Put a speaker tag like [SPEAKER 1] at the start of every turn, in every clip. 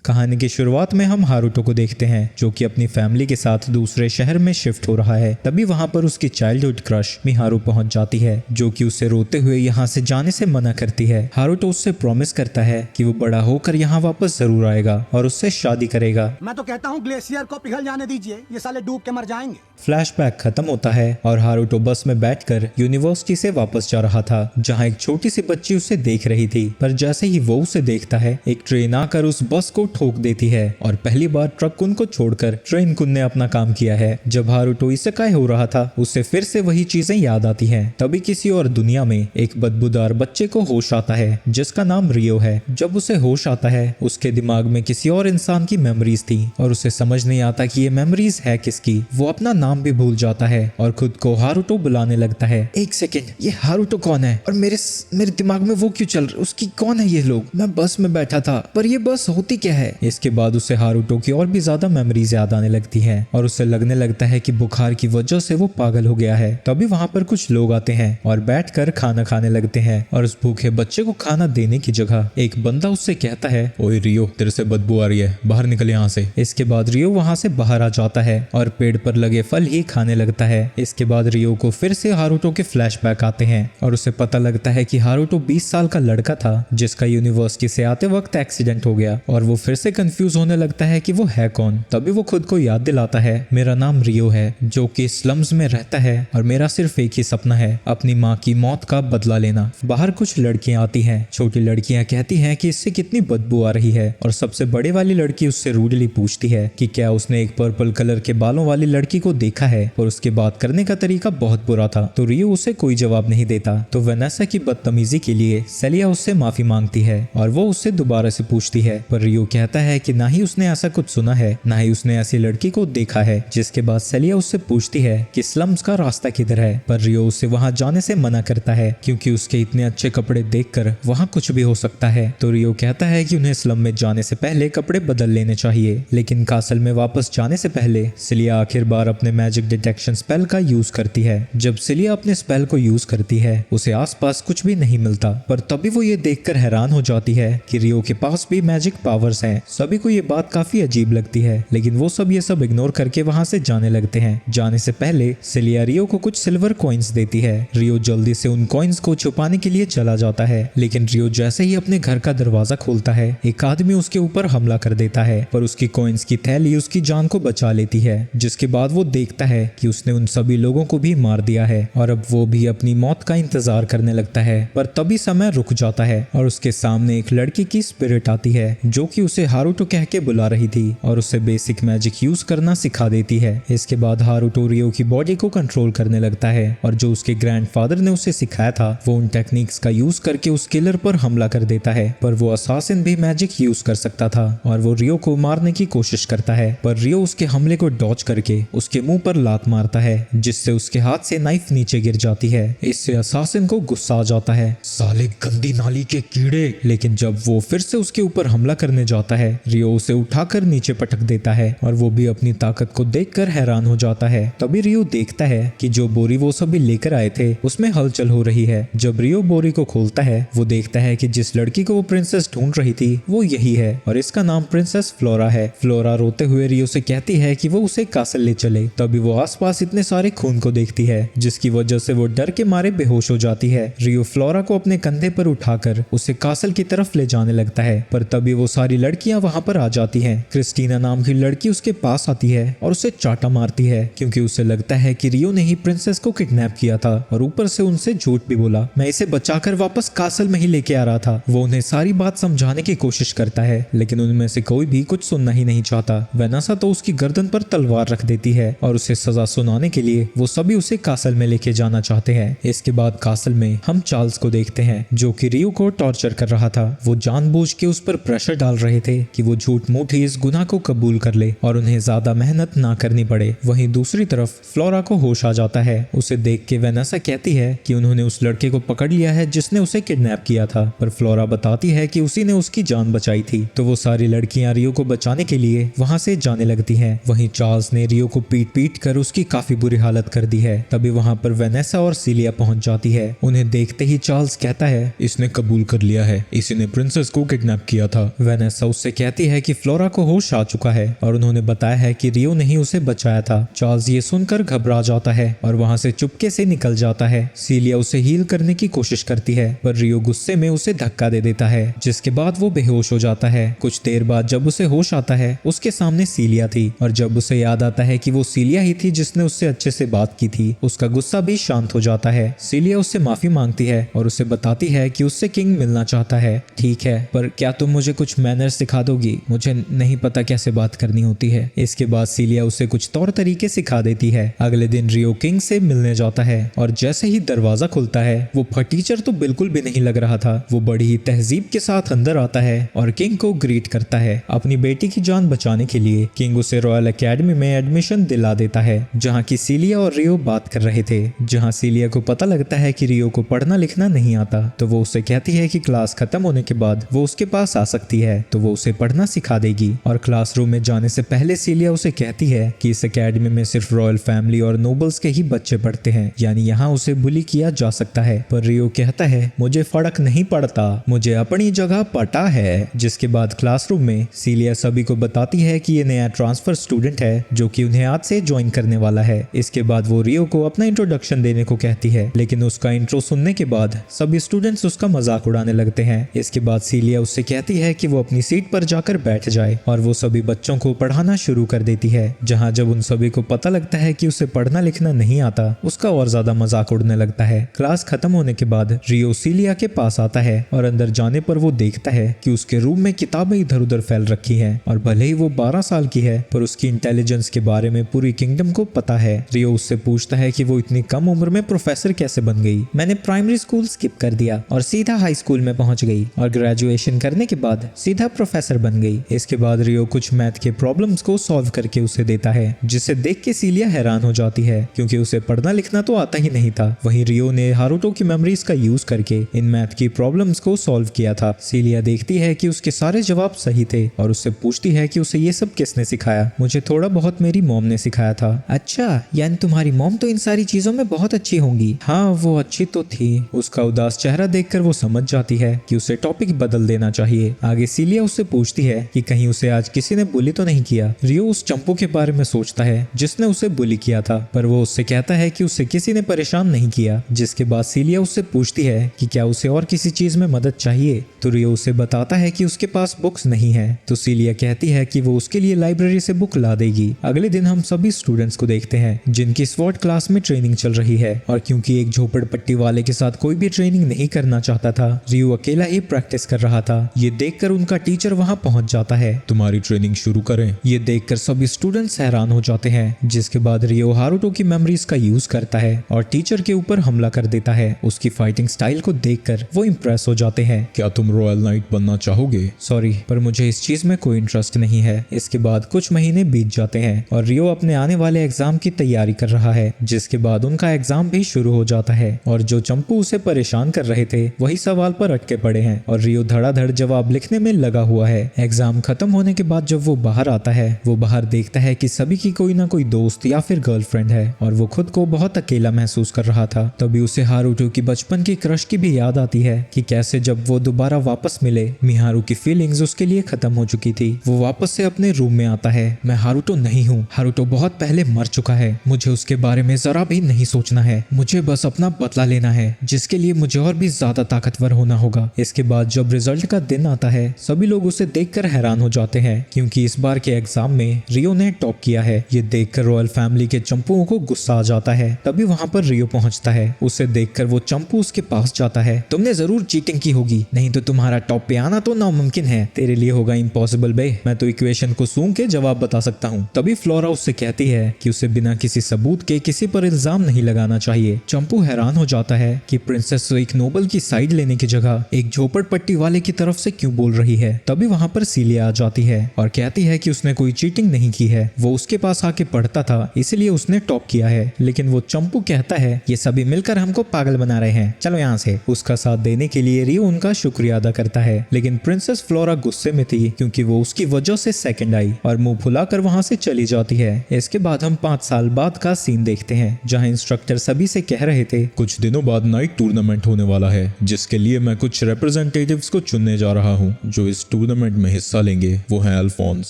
[SPEAKER 1] कहानी की शुरुआत में हम हारुतो को देखते हैं जो कि अपनी फैमिली के साथ दूसरे शहर में शिफ्ट हो रहा है। तभी वहाँ पर उसकी चाइल्डहुड क्रश मिहारू पहुँच जाती है जो कि उसे रोते हुए यहाँ से जाने से मना करती है। हारुतो उससे प्रॉमिस करता है कि वो बड़ा होकर यहाँ वापस जरूर आएगा और उससे शादी करेगा।
[SPEAKER 2] मैं तो कहता हूँ ग्लेशियर को पिघल जाने दीजिए, ये साले डूब के मर जाएंगे।
[SPEAKER 1] फ्लैशबैक खत्म होता है और हारुतो बस में बैठकर यूनिवर्सिटी से वापस जा रहा था जहाँ एक छोटी सी बच्ची उसे देख रही थी। पर जैसे ही वो उसे देखता है एक ट्रेन आकर उस बस को ठोक देती है और पहली बार ट्रक कुन को छोड़कर ट्रेन कुन ने अपना काम किया है। जब हारुतो इसेकाई हो रहा था उसे फिर से वही चीजें याद आती हैं। तभी किसी और दुनिया में एक बदबूदार बच्चे को होश आता है जिसका नाम रियो है। जब उसे होश आता है उसके दिमाग में किसी और इंसान की मेमोरीज थी और उसे समझ नहीं आता कि ये मेमोरीज है किसकी। वो अपना नाम भी भूल जाता है और खुद को हारुतो बुलाने लगता है। एक सेकेंड, ये हारुतो कौन है और मेरे दिमाग में वो क्यों चल रहा है? उसकी कौन है ये लोग? मैं बस में बैठा था पर ये बस होती क्या है? इसके बाद उसे हारुतो की और भी ज्यादा मेमोरीज याद आने लगती हैं और उसे लगने लगता है कि बुखार की वजह से वो पागल हो गया है। तभी वहाँ पर कुछ लोग आते हैं और बैठकर खाना खाने लगते हैं और उस भूखे बच्चे को खाना देने की जगह एक बंदा उससे कहता है, ओए रियो, तेरे से बदबू आ रही है, बाहर निकल यहाँ से। इसके बाद रियो वहाँ से बाहर आ जाता है और पेड़ पर लगे फल ही खाने लगता है। इसके बाद रियो को फिर से हारुतो के फ्लैशबैक आते हैं और उसे पता लगता है कि हारुतो 20 साल का लड़का था जिसका यूनिवर्सिटी से आते वक्त एक्सीडेंट हो गया और वो फिर से कंफ्यूज होने लगता है कि वो है कौन। तभी वो खुद को याद दिलाता है, मेरा नाम रियो है जो कि स्लम्स में रहता है और मेरा सिर्फ एक ही सपना है, अपनी माँ की मौत का बदला लेना। बाहर कुछ लड़कियां आती हैं। छोटी लड़कियां कहती हैं कि इससे कितनी बदबू आ रही है और सबसे बड़े वाली लड़की उससे रूडली पूछती है कि क्या उसने एक पर्पल कलर के बालों वाली लड़की को देखा है और उसके बात करने का तरीका बहुत बुरा था। तो रियो उसे कोई जवाब नहीं देता। तो वेनेसा की बदतमीजी के लिए सेलिया उससे माफी मांगती है और वो उससे दोबारा से पूछती है पर रियो कहता है कि ना ही उसने ऐसा कुछ सुना है ना ही उसने ऐसी लड़की को देखा है। जिसके बाद सेलिया उससे पूछती है कि स्लम्स का रास्ता किधर है पर रियो उसे वहां जाने से मना करता है क्योंकि उसके इतने अच्छे कपड़े देखकर वहां कुछ भी हो सकता है। तो रियो कहता है कि उन्हें स्लम में जाने से पहले कपड़े बदल लेने चाहिए। लेकिन कासल में वापस जाने से पहले सिलिया आखिर बार अपने मैजिक डिटेक्शन स्पेल का यूज करती है। जब सिलिया अपने स्पेल को यूज करती है उसे आसपास कुछ भी नहीं मिलता पर तभी वो ये देखकर हैरान हो जाती है कि रियो के पास भी मैजिक पावर्स हैं। सभी को ये बात काफी अजीब लगती है लेकिन वो सब ये सब इग्नोर करके वहां से जाने लगते हैं। जाने से पहले सिलिया रियो को कुछ सिल्वर कॉइन्स देती है। रियो जल्दी से उन कॉइन्स को छुपाने के लिए चला जाता है लेकिन रियो जैसे ही अपने घर का दरवाजा खोलता है एक आदमी उसके ऊपर हमला कर देता है पर उसकी कॉइन्स की थैली उसकी जान को बचा लेती है। जिसके बाद वो देखता है कि उसने उन सभी लोगों को भी मार दिया है और अब वो भी अपनी मौत का इंतजार करने लगता है। पर तभी समय रुक जाता है और उसके सामने एक लड़की की स्पिरिट आती है जो कि उसे हारुतो कह के बुला रही थी और उसे बेसिक मैजिक यूज करना सिखा देती है। इसके बाद हारुतो रियो की बॉडी को कंट्रोल करने लगता है और जो उसके ग्रैंडफादर ने उसे सिखाया था वो उन टेक्निक्स का यूज करके उस किलर पर हमला कर देता है। पर वो असासिन भी मैजिक यूज कर सकता था और वो रियो को मारने की कोशिश करता है पर रियो उसके हमले को डॉज करके उसके मुंह पर लात मारता है जिससे उसके हाथ से नाइफ नीचे गिर जाती है। इससे असासिन को गुस्सा आ जाता है, साले गंदी नाली के कीड़े। लेकिन जब वो फिर से उसके ऊपर हमला करने जाता है रियो उसे उठाकर नीचे पटक देता है और वो भी अपनी ताकत को देखकर हैरान हो जाता है। तभी रियो देखता है कि जो बोरी वो सभी लेकर आए थे उसमें हलचल हो रही है। जब रियो बोरी को खोलता है वो देखता है कि जिस लड़की को वो प्रिंसेस ढूंढ रही थी वो यही है और इसका नाम प्रिंसेस फ्लोरा है। फ्लोरा रोते हुए रियो से कहती है कि वो उसे कासल ले चले। तभी वो आसपास इतने सारे खून को देखती है जिसकी वजह से वो डर के मारे बेहोश हो जाती है। रियो फ्लोरा को अपने कंधे पर उठाकर उसे कासल की तरफ ले जाने लगता है पर तभी वो सारी लड़कियां वहां पर आ जाती हैं। क्रिस्टीना नाम की लड़की उसके पास आती है और उसे चाटा मारती है क्योंकि उसे लगता है कि रियो ने ही प्रिंसेस को किडनैप किया था और ऊपर से उनसे झूठ भी बोला। मैं इसे बचाकर वापस कासल में ही लेके आ रहा था। वो उन्हें सारी बात समझाने की कोशिश करता है लेकिन उनमें से कोई भी कुछ सुनना ही नहीं चाहता। वेनेसा तो उसकी गर्दन पर तलवार रख देती है और उसे सजा सुनाने के लिए वो सभी उसे कासल में लेके जाना चाहते हैं। इसके बाद कासल में हम चार्ल्स को देखते हैं जो कि रियो को टॉर्चर कर रहा था। वो जानबूझ के उस पर प्रेशर डाल रहे थे कि वो झूठ मूठ ही इस गुनाह को कबूल कर ले और उन्हें ज्यादा मेहनत ना करनी पड़े। वहीं दूसरी तरफ फ्लोरा को होश आ जाता है। उसे देख के वेनेसा कहती है कि उन्होंने उस लड़के को पकड़ लिया है जिसने उसे किडनैप किया था पर फ्लोरा बताती है कि उसी ने उसकी जान बचाई थी। तो वो सारी लड़कियां रियो को बचाने के लिए वहां से जाने लगती हैं। वहीं चार्ल्स ने रियो को पीट पीट कर उसकी काफी बुरी हालत कर दी है। तभी वहां पर वेनेसा और सिलिया पहुंच जाती है। उन्हें देखते ही चार्ल्स कहता है, इसने कबूल कर लिया है, इसी ने प्रिंसेस को किडनैप किया था। वेनेसा उससे कहती है कि फ्लोरा को होश आ चुका है और उन्होंने बताया है कि रियो ने ही उसे बचाया था। चार्ल्स ये सुनकर घबरा जाता है और वहां से चुपके से निकल जाता है। सीलिया उसे हील करने की कोशिश करती है पर रियो गुस्से में उसे धक्का दे देता है, जिसके बाद वो बेहोश हो जाता है। कुछ देर बाद जब उसे होश आता है उसके सामने सीलिया थी और जब उसे याद आता है कि वो सीलिया ही थी जिसने उससे अच्छे से बात की थी, उसका गुस्सा भी शांत हो जाता है। सीलिया उससे माफी मांगती है और उसे बताती है कि उससे किंग मिलना चाहता है। ठीक है, पर क्या तुम मुझे कुछ मैनर्स सिखा दोगी? मुझे नहीं पता कैसे बात करनी होती है। इसके बाद सीलिया उसे कुछ तौर तरीके सिखा देती है। अगले दिन रियो किंग से मिलने जाता है और जैसे ही दरवाजा खुलता है वो टीचर तो बिल्कुल भी नहीं लग रहा था। वो बड़ी ही तहजीब के साथ अंदर आता है और किंग को ग्रीट करता है। अपनी बेटी की जान बचाने के लिए किंग उसे रॉयल एकेडमी में एडमिशन दिला देता है, जहाँ की सीलिया और रियो बात कर रहे थे। जहाँ सीलिया को पता लगता है कि रियो को पढ़ना लिखना नहीं आता, तो वो उसे कहती है कि क्लास खत्म होने के बाद वो उसके पास आ सकती है तो वो उसे पढ़ना सिखा देगी। और क्लासरूम में जाने से पहले सीलिया उसे कहती है कि इस एकेडमी में सिर्फ रॉयल फैमिली और नोबल्स के ही बच्चे पढ़ते हैं, यानी यहाँ उसे बुली किया जा सकता है। पर रियो कहता है मुझे फर्क नहीं पड़ता, मुझे अपनी जगह पता है। जिसके बाद क्लासरूम में सीलिया सभी को बताती है कि ये नया ट्रांसफर स्टूडेंट है जो कि उन्हें आज से ज्वाइन करने वाला है। इसके बाद वो रियो को अपना इंट्रोडक्शन देने को कहती है, लेकिन उसका इंट्रो सुनने के बाद सभी स्टूडेंट्स उसका मजाक उड़ाने लगते हैं। इसके बाद सीलिया उससे कहती है कि वो अपनी सीट पर जाकर बैठ जाए और वो सभी बच्चों को पढ़ाना शुरू कर देती है। जहाँ जब उन सभी को पता लगता है कि उसे पढ़ना लिखना नहीं आता, उसका और ज्यादा मजाक उड़ने लगता है। क्लास खत्म होने के बाद रियो सीलिया के पास आता है और अंदर जाने पर वो देखता है कि उसके रूम में किताबें इधर उधर फैल रखी हैं और भले ही वो 12 साल की है पर उसकी इंटेलिजेंस के बारे में पूरी किंगडम को पता है। रियो उससे पूछता है कि वो इतनी कम उम्र में प्रोफेसर कैसे बन गई। मैंने प्राइमरी स्कूल स्किप कर दिया और सीधा हाई स्कूल में पहुंच गई और ग्रेजुएशन करने के बाद सीधा प्रोफेसर बन गई। इसके बाद रियो कुछ मैथ के प्रॉब्लम्स को सॉल्व करके उसे देता है, जिसे देख के सीलिया हैरान हो जाती है क्योंकि उसे पढ़ना लिखना तो आता ही नहीं था। वहीं रियो ने हारुतो की मेमोरीज का यूज करके इन मैथ की प्रॉब्लम्स को सॉल्व किया था। सीलिया देखती है कि उसके सारे जवाब सही थे और उससे पूछती है कि उसे ये सब किसने सिखाया। मुझे थोड़ा बहुत मेरी मॉम ने सिखाया था। अच्छा, यानी तुम्हारी मॉम तो इन सारी चीजों में बहुत अच्छी होंगी। हाँ, वो अच्छी तो थी। उसका उदास चेहरा देखकर वो समझ जाती है कि उसे टॉपिक बदल देना चाहिए। आगे सीलिया उससे पूछती है कि कहीं उसे आज किसी ने बुली तो नहीं किया। रियो उस चंपू के बारे में सोचता है जिसने उसे बुली किया था, पर वो उससे कहता है कि उसे किसी ने परेशान नहीं किया। जिसके बाद सीलिया उससे पूछती है कि क्या उसे और किसी चीज में मदद चाहिए, तो रियो उसे बताता है कि उसके पास बुक्स नहीं है। तो सीलिया कहती है कि वो उसके लिए लाइब्रेरी से बुक ला देगी। अगले दिन हम सभी स्टूडेंट्स को देखते हैं जिनकी स्वॉट क्लास में ट्रेनिंग चल रही है और क्योंकि एक झोपड़पट्टी वाले के साथ कोई भी ट्रेनिंग नहीं करना चाहता था, रियो अकेला ही प्रैक्टिस कर रहा था। ये देखकर उनका टीचर वहां पहुंच जाता है। तुम्हारी ट्रेनिंग शुरू करें। ये देखकर सभी स्टूडेंट्स हैरान हो जाते हैं। जिसके बाद रियो हारुतो की मेमोरीज का यूज करता है और टीचर के ऊपर हमला कर देता है। उसकी फाइटिंग स्टाइल को देखकर वो इम्प्रेस हो जाते हैं। क्या तुम रॉयल नाइट बनना चाहोगे? सॉरी, पर मुझे इस चीज में कोई इंटरेस्ट नहीं है। इसके बाद कुछ महीने बीत जाते हैं और रियो अपने आने वाले एग्जाम की तैयारी कर रहा है। जिसके बाद उनका एग्जाम भी शुरू हो जाता है और जो चंपू उसे परेशान कर रहे थे वही सवाल पर अटके पड़े हैं और रियो धड़ाधड़ जवाब लिखने में लगा हुआ है। एग्जाम खत्म होने के बाद जब वो बाहर आता है, वो बाहर देखता है कि सभी की कोई ना कोई दोस्त या फिर गर्लफ्रेंड है और वो खुद को बहुत अकेला महसूस कर रहा था। तभी उसे हारुतो की बचपन की क्रश की भी याद आती है कि कैसे जब वो दोबारा वापस मिले, मिहारू की फीलिंग्स उसके लिए खत्म हो चुकी थी। वो वापस से अपने रूम में आता है। मैं हारुतो नहीं हूँ, हारुतो बहुत पहले मर चुका है। मुझे उसके बारे में जरा भी नहीं सोचना है। मुझे बस अपना बदला लेना है, जिसके लिए मुझे और भी ज्यादा ताकतवर होना होगा। इसके बाद जब रिजल्ट का दिन आता है, सभी लोग उसे देखकर हैरान हो जाते हैं क्योंकि इस बार के एग्जाम में रियो ने टॉप किया है। ये देखकर रॉयल फैमिली के चंपुओं को गुस्सा आ जाता है। तभी वहाँ पर रियो पहुँचता है। उसे देखकर वो चंपू उसके पास जाता है। तुमने जरूर चीटिंग की होगी, नहीं तो तुम्हारा टॉप पे आना तो नामुमकिन है। तेरे लिए होगा इम्पॉसिबल बे। मैं तो इक्वेशन को सूंघ के जवाब बता सकता हूँ। तभी फ्लोरा उससे कहती है कि उसे बिना किसी सबूत के किसी पर इल्जाम नहीं लगाना चाहिए। चंपू हैरान हो जाता है कि प्रिंसेस एक नोबल की साइड लेने की जगह एक झोपड़पट्टी वाले की तरफ से क्यों बोल रही है। तभी वहाँ पर सीलिया आ जाती है और कहती है कि उसने कोई चीटिंग नहीं की है, वो उसके पास आके पढ़ता था इसलिए उसने टॉप किया है। लेकिन वो चंपू कहता है ये सभी मिलकर हमको पागल बना रहे हैं, चलो यहाँ से। उसका साथ देने के लिए रियो उनका शुक्रिया अदा करता है। लेकिन प्रिंसेस फ्लोरा गुस्से में थी क्योंकि वो उसकी वजह से सेकंड आई और मुंह फुलाकर वहां से चली जाती है। इसके बाद हम 5 साल बाद का सीन देखते हैं जहां इंस्ट्रक्टर सभी से कह रहे थे
[SPEAKER 3] कुछ दिनों बाद नाइट टूर्नामेंट होने वाला है जिसके लिए मैं कुछ रिप्रेजेंटेटिव्स को चुनने जा रहा हूं जो इस
[SPEAKER 1] टूर्नामेंट में हिस्सा लेंगे वो हैं अल्फोंस,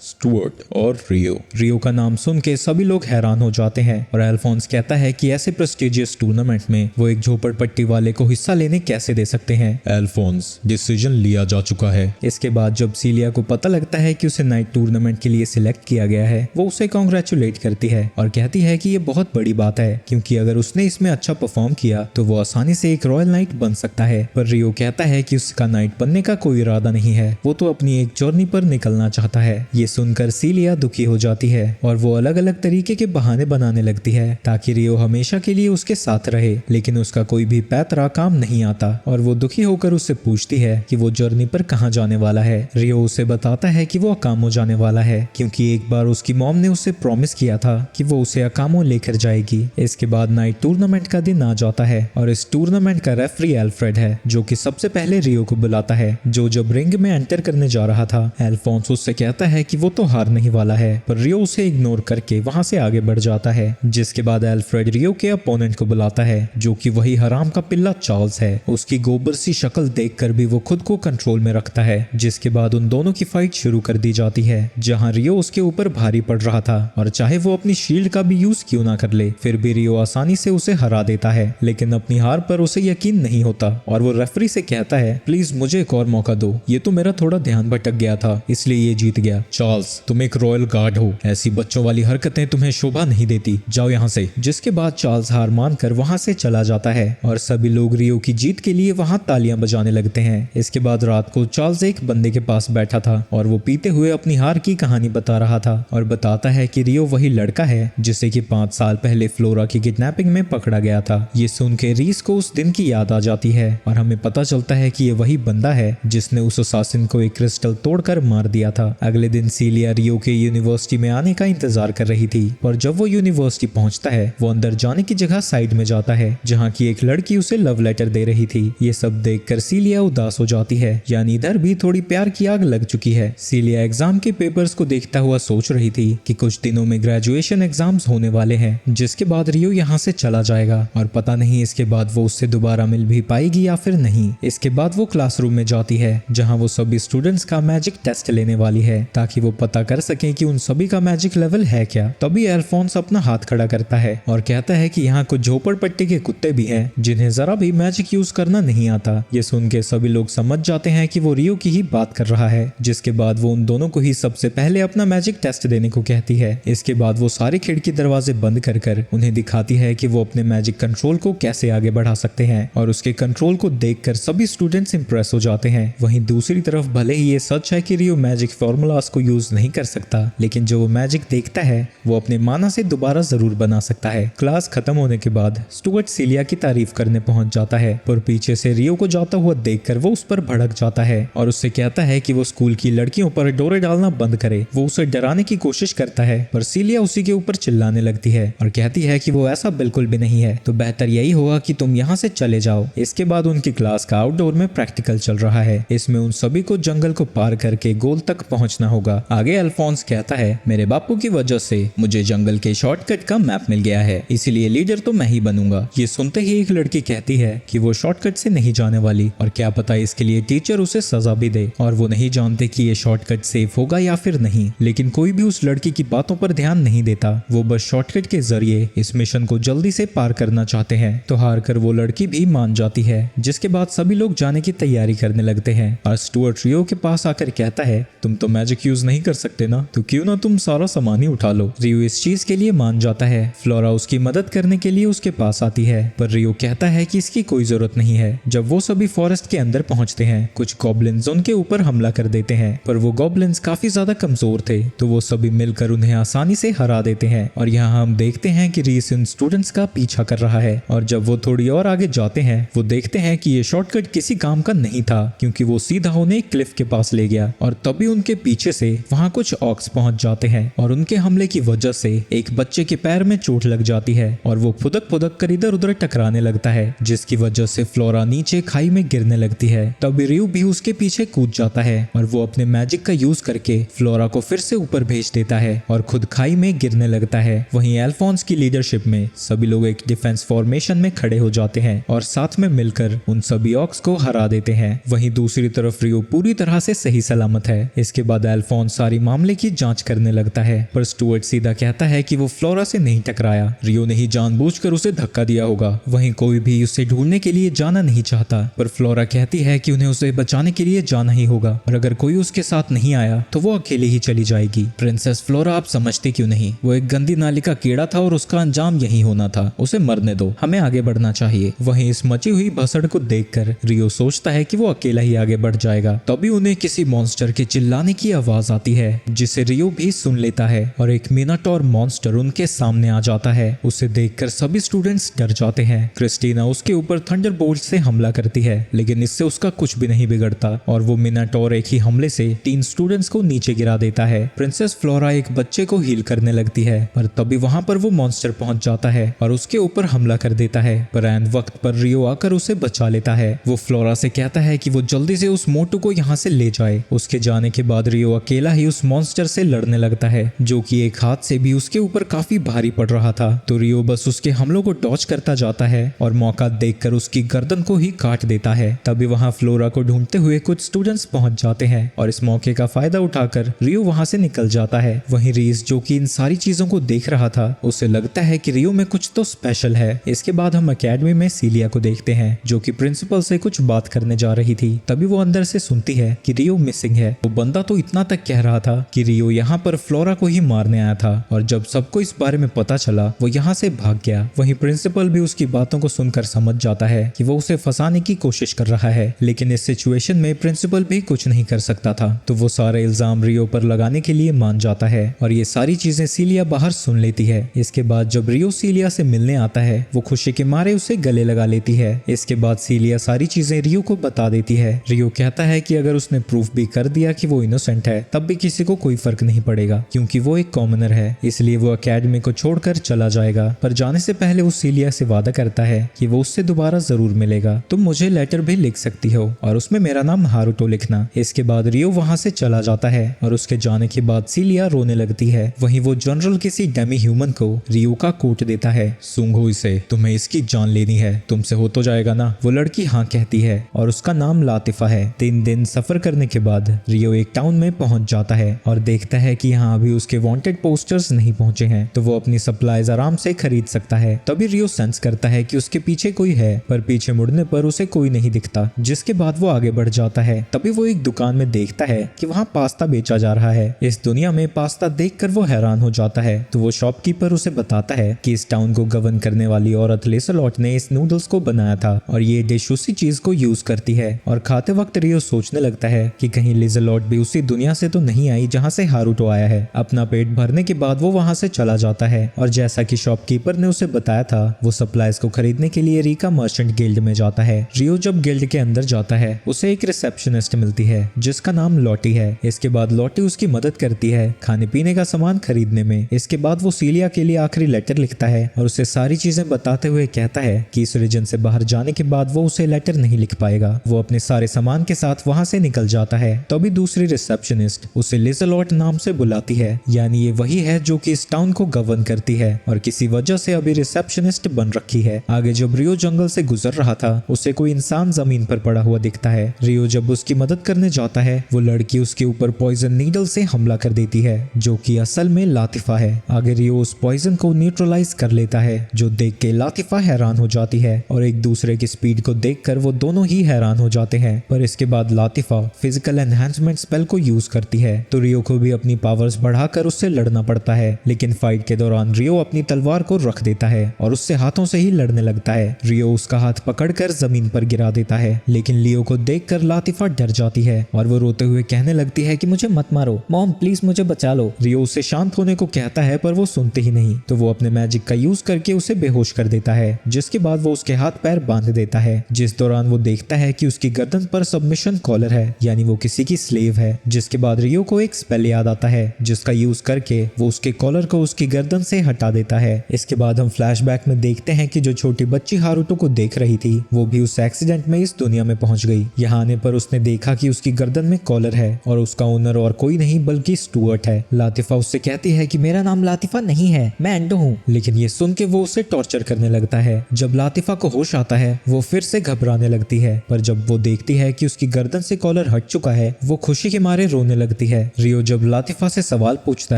[SPEAKER 1] स्टुअर्ट और रियो। रियो का नाम सुन के सभी लोग हैरान हो जाते हैं और अल्फोंस कहता है कि ऐसे प्रेस्टिजियस टूर्नामेंट में वो एक झोपड़पट्टी वाले को हिस्सा लेने कैसे दे सकते हैं। अल्फोंस, डिसीजन लिया जा चुका है। इसके बाद जब सीलिया को पता लगता है कि उसे नाइट टूर्नामेंट के लिए सिलेक्ट किया गया है, वो उसे कॉन्ग्रेचुलेट करती है और कहती है कि ये बहुत बड़ी बात है क्योंकि अगर उसने इसमें अच्छा परफॉर्म किया तो वो आसानी से एक रॉयल नाइट बन सकता है। पर रियो कहता है कि उसका नाइट बनने का कोई इरादा नहीं है, वो तो अपनी एक जर्नी पर निकलना चाहता है। ये सुनकर सीलिया दुखी हो जाती है और वो अलग अलग तरीके के बहाने बनाने लगती है ताकि रियो हमेशा के लिए उसके साथ रहे, लेकिन उसका कोई भी पैतरा काम नहीं आता और वो दुखी होकर उससे पूछती है कि वो जर्नी पर कहाँ जाने वाला है। रियो उसे बताता है कि वो अकामो जाने वाला है क्योंकि एक बार उसकी मॉम ने उसे प्रॉमिस किया था कि वो उसे अकामो लेकर जाएगी। इसके बाद नाइट टूर्नामेंट का दिन आ जाता है और इस टूर्नामेंट का रेफरी एल्फ्रेड है जो कि सबसे पहले रियो को बुलाता है। जो जब रिंग में एंटर करने जा रहा था, अल्फोंस उससे कहता है कि वो तो हारने वाला है, पर रियो उसे इग्नोर करके वहां से आगे बढ़ जाता है। जिसके बाद एल्फ्रेड रियो के अपोनेंट को बुलाता है जो कि वही हराम का पिल्ला चार्ल्स है। उसकी गोबर सी शक्ल देखकर भी वो खुद को कंट्रोल में रखता है। जिसके बाद उन दोनों की फाइट शुरू कर दी जाती है जहां रियो उसके ऊपर भारी पड़ रहा था और चाहे वो अपनी शील्ड का भी यूज क्यों ना कर ले, फिर भी रियो आसानी से उसे हरा देता है। लेकिन अपनी हार पर उसे यकीन नहीं होता और वो रेफरी से कहता है, प्लीज मुझे एक और मौका दो, ये तो मेरा थोड़ा ध्यान भटक गया था इसलिए ये जीत गया। चार्ल्स, तुम एक रॉयल गार्ड हो, ऐसी बच्चों वाली हरकतें तुम्हें शोभा नहीं देती, जाओ यहाँ से। जिसके बाद चार्ल्स हार मानकर वहां से चला जाता है और सभी लोग रियो की जीत के लिए वहां तालियां बजाने लगते हैं। इसके बाद रात को चार्ल्स एक बंदे के पास बैठा था और वो पीते हुए अपनी हार की कहानी बता रहा था और बताता है कि रियो वही लड़का है जिसे कि 5 साल पहले फ्लोरा की किडनैपिंग में पकड़ा गया था। ये सुन के रीस को उस दिन की याद आ जाती है और हमें पता चलता है कि ये वही बंदा है जिसने उस असासिन को एक क्रिस्टल तोड़कर मार दिया था। अगले दिन सीलिया रियो के यूनिवर्सिटी में आने का इंतजार कर रही थी और जब वो यूनिवर्सिटी पहुंचता है वो अंदर जाने की जगह साइड में जाता है जहाँ की एक लड़की उसे लव लेटर दे रही थी। ये सब देखकर सीलिया उदास हो जाती है, यानी इधर भी थोड़ी प्यार की आग लग चुकी है। सीलिया एग्जाम के पेपर्स को देखता हुआ सोच रही थी कि कुछ दिनों में ग्रेजुएशन एग्जाम्स होने वाले हैं, जिसके बाद रियो यहाँ से चला जाएगा और पता नहीं इसके बाद वो उससे दोबारा मिल भी पाएगी या फिर नहीं। इसके बाद वो क्लासरूम में जाती है जहाँ वो सभी स्टूडेंट्स का मैजिक टेस्ट लेने वाली है ताकि वो पता कर सके कि उन सभी का मैजिक लेवल है क्या। तभी अल्फोंस अपना हाथ खड़ा करता है और कहता है कि यहाँ कुछ झोपड़पट्टी के कुत्ते भी हैं जिन्हें जरा भी मैजिक यूज करना नहीं आता। ये सुन के सभी लोग समझ जाते हैं कि वो रियो की ही बात कर रहा है। जिसके बाद वो उन दोनों को ही सबसे पहले अपना मैजिक टेस्ट देने को कहती है। इसके बाद वो सारे खिड़की दरवाजे बंद कर कर उन्हें दिखाती है कि वो अपने मैजिक कंट्रोल को कैसे आगे बढ़ा सकते हैं और उसके कंट्रोल को देखकर सभी स्टूडेंट्स इंप्रेस हो जाते हैं। वहीं दूसरी तरफ भले ही ये सच है कि रियो मैजिक फॉर्मूलाज को यूज नहीं कर सकता, लेकिन जो वो मैजिक देखता है वो अपने माना से दोबारा जरूर बना सकता है। क्लास खत्म होने के बाद स्टुअर्ट सीलिया की तारीफ करने पहुंच जाता है, पर पीछे से रियो को जाता हुआ देखकर वो उस पर भड़क जाता है और उससे कहता है कि वो स्कूल की लड़कियों पर डोरे डालना बंद करे। वो उसे डराने की कोशिश करता है पर सीलिया उसी के ऊपर चिल्लाने लगती है और कहती है कि वो ऐसा बिल्कुल भी नहीं है, तो बेहतर यही होगा कि तुम यहाँ से चले जाओ। इसके बाद उनकी क्लास का आउटडोर में प्रैक्टिकल चल रहा है। इसमें उन सभी को जंगल को पार करके गोल तक पहुंचना होगा। आगे अल्फोंस कहता है, मेरे बापू की वजह से मुझे जंगल के शॉर्टकट का मैप मिल गया है, इसीलिए लीडर तो मैं ही बनूंगा। ये सुनते ही एक लड़की कहती है कि वो शॉर्टकट से नहीं जाने वाली और क्या पता इसके लिए टीचर उसे सजा भी दे, और वो नहीं जानते कि ये शॉर्टकट सेफ होगा या फिर नहीं। लेकिन कोई भी उस लड़की की बातों पर ध्यान नहीं देता, वो बस शॉर्टकट के जरिए इस मिशन को जल्दी से पार करना चाहते हैं। तो हार कर वो लड़की भी मान जाती है। जिसके बाद सभी लोग जाने की तैयारी करने लगते हैं और स्टुअर्ट रियो के पास आकर कहता है, तुम तो मैजिक यूज नहीं कर सकते ना, तो क्यों ना तुम सारा सामान ही उठा लो। रियो इस चीज के लिए मान जाता है। फ्लोरा उसकी मदद करने के लिए उसके पास आती है, पर रियो कहता है कि इसकी कोई जरूरत नहीं है। जब वो सभी फॉरेस्ट के अंदर पहुंचते हैं, कुछ गॉब्लिन्स उनके ऊपर हमला कर देते हैं, पर वो गॉब्लिन्स काफी ज्यादा कमजोर थे, तो वो सभी मिलकर उन्हें आसानी से हरा देते हैं। और यहाँ हम देखते हैं कि रीस इन स्टूडेंट्स का पीछा कर रहा है, और जब वो थोड़ी और आगे जाते हैं वो देखते हैं कि ये शॉर्टकट किसी काम का नहीं था, क्योंकि वो सीधा उन्हें एक क्लिफ के पास ले गया। और तभी उनके पीछे से वहाँ कुछ ऑक्स पहुंच जाते हैं और उनके हमले की वजह से एक बच्चे के पैर में चोट लग जाती है और वो फुदक फुदक कर इधर उधर टकराने लगता है, जिसकी वजह से फ्लोरा नीचे खाई में गिरने लगती है। तभी रियो भी उसके पीछे कूद जाता है और वो अपने मैजिक का यूज करके फ्लोरा को फिर से ऊपर भेज देता है और खुद खाई में गिरने लगता है। वहीं अल्फोंस की लीडरशिप में सभी लोग एक डिफेंस फॉर्मेशन में खड़े हो जाते हैं और साथ में मिलकर उन सभी ऑक्स को हरा देते हैं। वहीं दूसरी तरफ रियो पूरी तरह से सही सलामत है। इसके बाद अल्फोंस सारी मामले की जांच करने लगता है, पर स्टुअर्ट सीधा कहता है कि वो फ्लोरा से नहीं टकराया, रियो ने ही जानबूझकर उसे धक्का दिया होगा। वहीं कोई भी उसे ढूंढने के लिए जाना नहीं चाहता, पर फ्लोरा कहती है कि उन्हें उसे बचाने के लिए जाना ही होगा और अगर कोई उसके साथ नहीं आया तो वो अकेले ही चली जाएगी। प्रिंसेस फ्लोरा, आप समझते क्यों नहीं? वो एक गंदी नाली का कीड़ा था और उसका अंजाम यही होना था। उसे मरने दो, हमें आगे बढ़ना चाहिए। वहीं इस मची हुई भसड़ को देखकर रियो सोचता है कि वो अकेला ही आगे बढ़ जाएगा। तभी उन्हें किसी मॉन्स्टर के चिल्लाने की आवाज आती है, जिसे रियो भी सुन लेता है और एक मिनाटोर मॉन्स्टर उनके सामने आ जाता है। उसे देखकर सभी स्टूडेंट्स डर जाते हैं। क्रिस्टीना उसके ऊपर थंडरबोल्ट से हमला करती है, लेकिन इससे उसका कुछ भी नहीं बिगड़ता और वो मिनाटोर एक ही हमले से 3 स्टूडेंट्स को नीचे गिरा देता है। प्रिंसेस फ्लोरा एक बच्चे को हील करने लगती है, पर तभी वहां पर वो मॉन्स्टर पहुंच जाता है और उसके ऊपर हमला कर देता है, पर ऐन वक्त पर रियो आकर उसे बचा लेता है। वो फ्लोरा से कहता है कि वो जल्दी से उस मोटू को यहाँ से ले जाए। उसके जाने के बाद रियो अकेला ही उस मॉन्स्टर से लड़ने लगता है, जो कि एक हाथ से भी उसके ऊपर काफी भारी पड़ रहा था। तो रियो बस उसके हमलों को डॉच करता जाता है और मौका देखकर उसकी गर्दन को ही काट देता है। तभी वहां फ्लोरा को ढूंढते हुए कुछ स्टूडेंट्स पहुंच जाते हैं और इस मौके का फायदा उठाकर रियो वहां से निकल जाता है। वहीं रीस, जो कि इन सारी चीजों को देख रहा था, उसे लगता है कि रियो में कुछ तो स्पेशल है। इसके बाद हम एकेडमी में सीलिया को देखते हैं, जो कि प्रिंसिपल से कुछ बात करने जा रही थी। तभी वो अंदर से सुनती है कि रियो मिसिंग है। वो बंदा तो इतना तक कह रहा था कि रियो यहाँ पर फ्लोरा को ही मारने आया था और जब सबको इस बारे में पता चला वो यहाँ से भाग गया। वहीं प्रिंसिपल भी उसकी बातों को सुनकर समझ जाता है कि वो उसे फंसाने की कोशिश कर रहा है, लेकिन इस सिचुएशन में प्रिंसिपल भी कुछ नहीं कर सकता था। तो वो सारे इल्जाम रियो पर लगाने के लिए मान जाता है और ये सारी चीजें सीलिया बाहर सुन लेती है। इसके बाद जब रियो सीलिया से मिलने आता है, वो खुशी के मारे उसे गले लगा लेती है। इसके बाद सीलिया सारी चीजें रियो को बता देती है। रियो कहता है कि अगर उसने प्रूफ भी कर दिया कि वो इनोसेंट है, तब भी किसी को कोई फर्क नहीं पड़ेगा, क्योंकि वो एक कॉमनर है, इसलिए वो एकेडमी को छोड़कर चला जाएगा। पर जाने से पहले वो सीलिया से वादा करता है कि वो उससे दोबारा जरूर मिलेगा। तुम मुझे लेटर भी लिख सकती हो और उसमें मेरा नाम हारुतो लिखना। इसके बाद रियो वहां से चला जाता है और उसके जाने के बाद सीलिया रोने लगती है। वहीं वो जनरल किसी डेमी ह्यूमन को रियो का कोट देता है, सूंघो इसे, तुम्हें इसकी जान लेनी है, तुमसे हो तो जाएगा ना? वो लड़की हाँ कहती है और उसका नाम लातिफा है। 3 दिन सफर करने के बाद रियो एक टाउन में पहुंच जाता है और देखता है कि यहाँ अभी उसके वांटेड पोस्टर्स नहीं पहुंचे हैं, तो वो अपनी सप्लाईज आराम से खरीद सकता है। तभी रियो सेंस करता है कि उसके पीछे कोई है, पर पीछे मुड़ने पर उसे कोई नहीं दिखता, जिसके बाद वो आगे बढ़ जाता है। तभी वो एक दुकान में देखता है कि वहाँ पास्ता बेचा जा रहा है। इस दुनिया में पास्ता देखकर वो हैरान हो जाता है। तो वो शॉपकीपर उसे बताता है कि इस टाउन को गवर्न करने वाली औरत लेसलॉट ने इस नूडल्स को बनाया था और ये डिश उसी चीज को यूज करती है। और खाते वक्त रियो सोचने लगता है कि कहीं लेसलॉट भी उसी दुनिया से तो नहीं आई जहाँ से हारुतो आया है। अपना पेट भरने के बाद वो वहाँ से चला जाता है और जैसा कि शॉपकीपर ने उसे बताया था, वो सप्लाईज को खरीदने के लिए रीका मर्चेंट गिल्ड में जाता है। रियो जब गिल्ड के अंदर जाता है, उसे एक रिसेप्शनिस्ट मिलती है जिसका नाम लॉटी है। इसके बाद लॉटी उसकी मदद करती है खाने पीने का सामान खरीदने में। इसके बाद वो सीलिया के लिए आखिरी लेटर लिखता है और उसे सारी चीजें बताते हुए कहता है कि इस रीजन से बाहर जाने के बाद वो उसे लेटर नहीं लिख पाएगा। वो अपने सारे सामान के साथ वहां से निकल जाता है। तभी दूसरी रिसेप्शनिस्ट उसे लेसलॉट नाम से बुलाती है, यानी ये वही है जो कि इस टाउन को गवर्न करती है और किसी वजह से अभी रिसेप्शनिस्ट बन रखी है। आगे जब रियो जंगल से गुजर रहा था, उसे कोई इंसान जमीन पर पड़ा हुआ दिखता है। रियो जब उसकी मदद करने जाता है, वो लड़की उसके ऊपर पॉइजन नीडल से हमला कर देती है, जो कि असल में लातिफा है। आगे रियो उस पॉइजन को न्यूट्रलाइज कर लेता है, जो देख के लातिफा हैरान हो जाती है और एक दूसरे की स्पीड को देखकर वो दोनों ही हैरान हो जाते हैं। पर इसके बाद लातिफा फिजिकल एनहांसमेंट स्पेल को यूज करती है, तो रियो को भी अपनी पावर्स बढ़ाकर उससे लड़ना पड़ता है। लेकिन फाइट के दौरान रियो अपनी तलवार को रख देता है और उससे हाथों से ही लड़ने लगता है। रियो उसका हाथ पकड़कर जमीन पर गिरा देता है, लेकिन लियो को देखकर लातिफा डर जाती है और वो रोते हुए कहने लगती है कि मुझे मत मारो, मॉम प्लीज मुझे बचा लो। रियो उसे शांत होने को कहता है, पर वो सुनते ही नहीं, तो वो अपने मैजिक का यूज करके उसे बेहोश कर देता है, जिसके बाद वो उसके हाथ पैर बांध देता है। जिस दौरान वो देखता है कि उसकी गर्दन पर सबमिशन कॉलर है, यानी वो किसी की स्लेव है। जिसके बाद रियो को एक स्पेल याद आता है, जिसका यूज करके वो उसके कॉलर को उसकी गर्दन से हटा देता है। इसके बाद हम फ्लैशबैक में देखते हैं कि जो छोटी बच्ची हारुतो को देख रही थी, वो भी उस एक्सीडेंट में इस दुनिया में पहुंच गई। यहाँ आने पर उसने देखा कि उसकी गर्दन में कॉलर है और उसका ओनर और कोई नहीं बल्कि स्टुअर्ट है। लातिफा उससे कहती है कि मेरा नाम लातिफा नहीं है, मैं एंडो हूँ। लेकिन ये सुन के वो उसे टॉर्चर करने लगता है। जब लातिफा को होश आता है, वो फिर से घबराने लगती है, पर जब वो देखती है कि उसकी गर्दन से कॉलर कॉलर हट चुका है वो खुशी के मारे रोने लगती है। रियो जब लातिफा से सवाल पूछता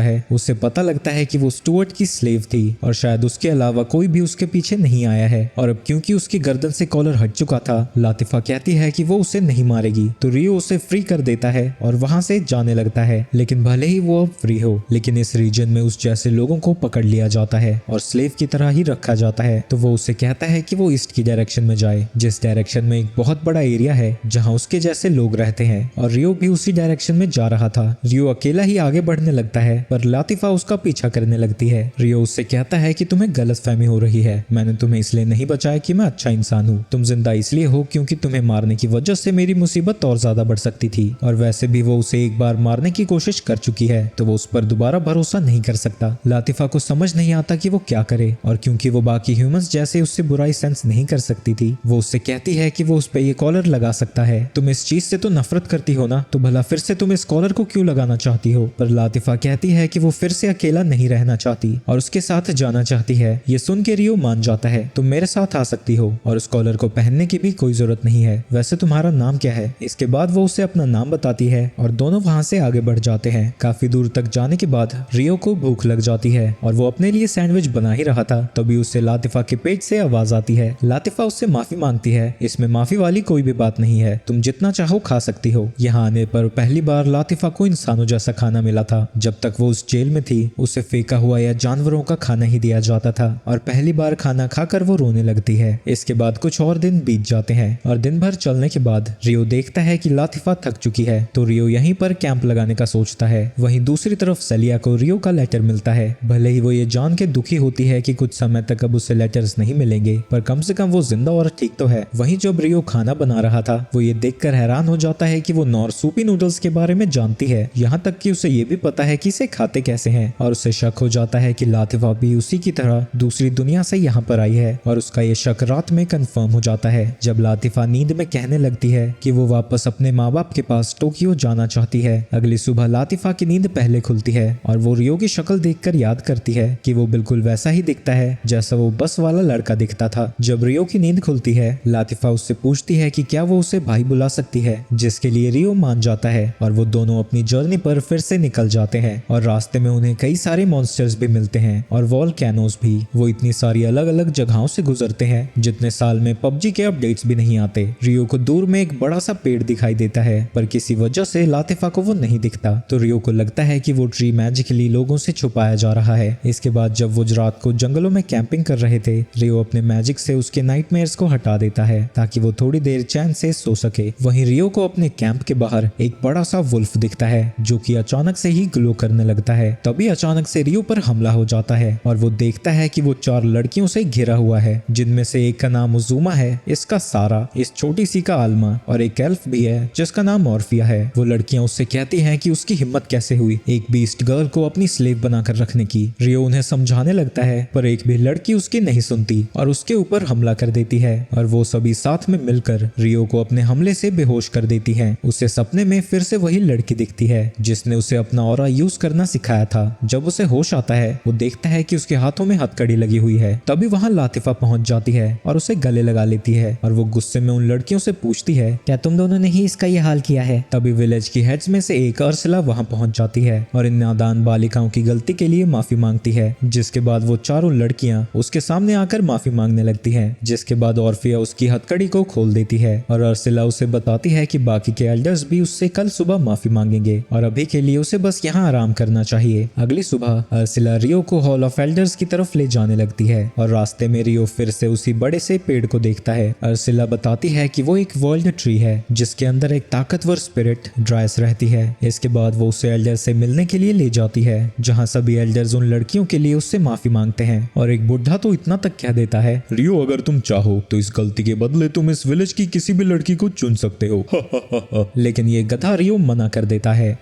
[SPEAKER 1] है उससे पता लगता है कि वो स्टुअर्ट की स्लेव थी और शायद उसके अलावा कोई भी उसके पीछे नहीं आया है। और अब क्योंकि उसकी गर्दन से कॉलर हट चुका था, लातिफा कहती है कि वो उसे नहीं मारेगी, तो रियो उसे फ्री कर देता है और वहां से जाने लगता है। लेकिन भले ही वो अब फ्री हो, लेकिन इस रीजन में उस जैसे लोगों को पकड़ लिया जाता है और स्लेव की तरह ही रखा जाता है। तो वो उसे कहता है कि वो ईस्ट की डायरेक्शन में जाए, जिस डायरेक्शन में एक बहुत बड़ा एरिया है जहाँ उसके जैसे लोग रहते हैं। और रियो भी उसी डायरेक्शन में जा रहा था। रियो अकेला ही आगे बढ़ने लगता है पर लातिफा उसका पीछा करने लगती है। रियो उससे कहता है कि तुम्हें गलतफहमी हो रही है, मैंने तुम्हें इसलिए नहीं बचाया कि मैं अच्छा इंसान हूँ, तुम जिंदा इसलिए हो क्योंकि तुम्हें मारने की वजह से मेरी मुसीबत और ज्यादा बढ़ सकती थी। और वैसे भी वो उसे एक बार मारने की कोशिश कर चुकी है तो वो उस पर दोबारा भरोसा नहीं कर सकता। लातिफा को समझ नहीं आता कि वो क्या करे, और क्योंकि वो बाकी ह्यूमंस जैसे उससे बुराई सेंस नहीं कर सकती थी, वो उससे कहती है कि वो उस पे ये कॉलर लगा सकता है। तुम इस चीज से तो नफरत करती हो ना, तो भला फिर से तुम इस कॉलर को क्यों लगाना चाहती हो? पर लातिफा कहती है कि वो फिर से अकेला नहीं रहना चाहती और उसके साथ जाना चाहती है। ये सुन के रियो मान जाता है, तुम मेरे साथ आ सकती हो और उस कॉलर को पहनने की भी कोई जरूरत नहीं है। वैसे तुम्हारा नाम क्या है? इसके बाद वो उसे अपना नाम बताती है और दोनों वहां से आगे बढ़ जाते हैं। काफी दूर तक जाने के बाद रियो को भूख लग जाती है और वो अपने लिए सैंडविच बना ही रहा था, तभी उससे लातिफा के पेट से आवाज आती है। लातिफा उससे माफी मांगती है, इसमें माफी वाली कोई भी बात नहीं है, तुम जितना चाहो खा सकती हो। यहाँ आने पर पहली बार लातिफा को इंसानों जैसा खाना मिला था। जब तक वो उस जेल में थी उसे फेंका हुआ या जानवरों का खाना ही दिया जाता था और पहली बार खाना खाकर वो रोने लगती है। इसके बाद कुछ और दिन बीत जाते हैं और दिन भर चलने के बाद रियो देखता है कि लातिफा थक चुकी है, तो रियो यहीं पर कैंप लगाने का सोचता है। वहीं दूसरी तरफ सेलिया को रियो का लेटर मिलता है। भले ही वो ये जान के दुखी होती है कि कुछ समय तक अब उसे लेटर्स नहीं मिलेंगे, पर कम से कम वो जिंदा और ठीक तो है। वहीं जब रियो खाना बना रहा था वो ये देखकर हैरान हो जाता है कि वो नॉर सूपी नूडल्स के बारे में जानती है, यहाँ तक कि उसे ये भी पता है कि इसे खाते कैसे हैं। और उसे शक हो जाता है कि लातिफा भी उसी की तरह दूसरी दुनिया से यहाँ पर आई है, और उसका ये शक रात में कंफर्म हो जाता है जब लातिफा नींद में कहने लगती है कि वो वापस अपने माँ बाप के पास टोक्यो जाना चाहती है। अगली सुबह लातिफा की नींद पहले खुलती है और वो रियो की शक्ल देखकर याद करती है कि वो बिल्कुल वैसा ही दिखता है जैसा वो बस वाला लड़का दिखता था। जब रियो की नींद खुलती है लातिफा उससे पूछती है कि क्या वो उसे भाई बुला सकती है, जिसके लिए रियो मान जाता है और वो दोनों अपनी जर्नी पर फिर से निकल जाते हैं। और रास्ते में उन्हें कई सारे मॉन्स्टर्स भी मिलते हैं और वॉल्केनोस भी। वो इतनी सारी अलग अलग जगहों से गुजरते हैं जितने साल में पबजी के अपडेट्स भी नहीं आते। रियो को दूर में एक बड़ा सा पेड़ दिखाई देता है पर किसी वजह से लातिफा को वो नहीं दिखता, तो रियो को लगता है कि वो ट्री मैजिकली लोगों से छुपाया जा रहा है। इसके बाद जब वो रात को जंगलों में कैंपिंग कर रहे थे, रियो अपने मैजिक से उसके नाइटमेयर्स को हटा देता है ताकि वो थोड़ी देर चैन से सो सके। वहीं रियो को अपने कैंप के बाहर एक बड़ा सा वुल्फ दिखता है जो कि अचानक से ही ग्लो करने लगता है। तभी अचानक से रियो पर हमला हो जाता है और वो देखता है कि वो 4 लड़कियों से घिरा हुआ है, जिनमें से एक का नाम उजुमा है, इसका सारा, इस छोटी सी का आल्मा और एक एल्फ भी है जिसका नाम मॉर्फिया है। वो लड़कियां उससे कहती हैं कि उसकी हिम्मत कैसे हुई एक बीस्ट गर्ल को अपनी स्लेव बनाकर रखने की। रियो उन्हें समझाने लगता है पर एक भी लड़की उसकी नहीं सुनती और उसके ऊपर हमला कर देती है और वो सभी साथ में मिलकर रियो को अपने हमले से बेहोश कर देती हैं। उसे सपने में फिर से वही लड़की दिखती है जिसने उसे अपना ऑरा यूज करना सिखाया था। जब उसे होश आता है वो देखता है कि उसके हाथों में हथकड़ी लगी हुई है। तभी वहां लातिफा पहुंच जाती है और उसे गले लगा लेती है और वो गुस्से में उन लड़कियों से पूछती है क्या तुम दोनों ने ही इसका ये हाल किया है। तभी विलेज की हेड्स में से एक अर्सला वहां पहुंच जाती है और इन नादान बालिकाओं की गलती के लिए माफी मांगती है, जिसके बाद वो चारों लड़कियां उसके सामने आकर माफी मांगने लगती हैं। जिसके बाद ऑर्फिया उसकी हथकड़ी को खोल देती है और अर्सिला उसे बताती है कि बाकी के एल्डर्स भी उससे कल सुबह माफी मांगेंगे और अभी के लिए उसे बस यहाँ आराम करना चाहिए। अगली सुबह अर्सिला रियो को हॉल ऑफ एल्डर्स की तरफ ले जाने लगती है और रास्ते में रियो फिर से उसी बड़े से पेड़ को देखता है। अर्सिला बताती है कि वो एक वर्ल्ड ट्री है जिसके अंदर एक ताकतवर स्पिरिट ड्राइस रहती है। इसके बाद वो उसे एल्डर से मिलने के लिए ले जाती है जहाँ सभी एल्डर्स उन लड़कियों के लिए उससे माफी मांगते हैं और एक बुढ़ा तो इतना तक कह देता है
[SPEAKER 3] रियो अगर तुम चाहो तो इस गलती के बदले तुम इस विलेज की किसी भी लड़की को चुन सकते हो।
[SPEAKER 1] लेकिन ये गधा रियो मना कर देता है।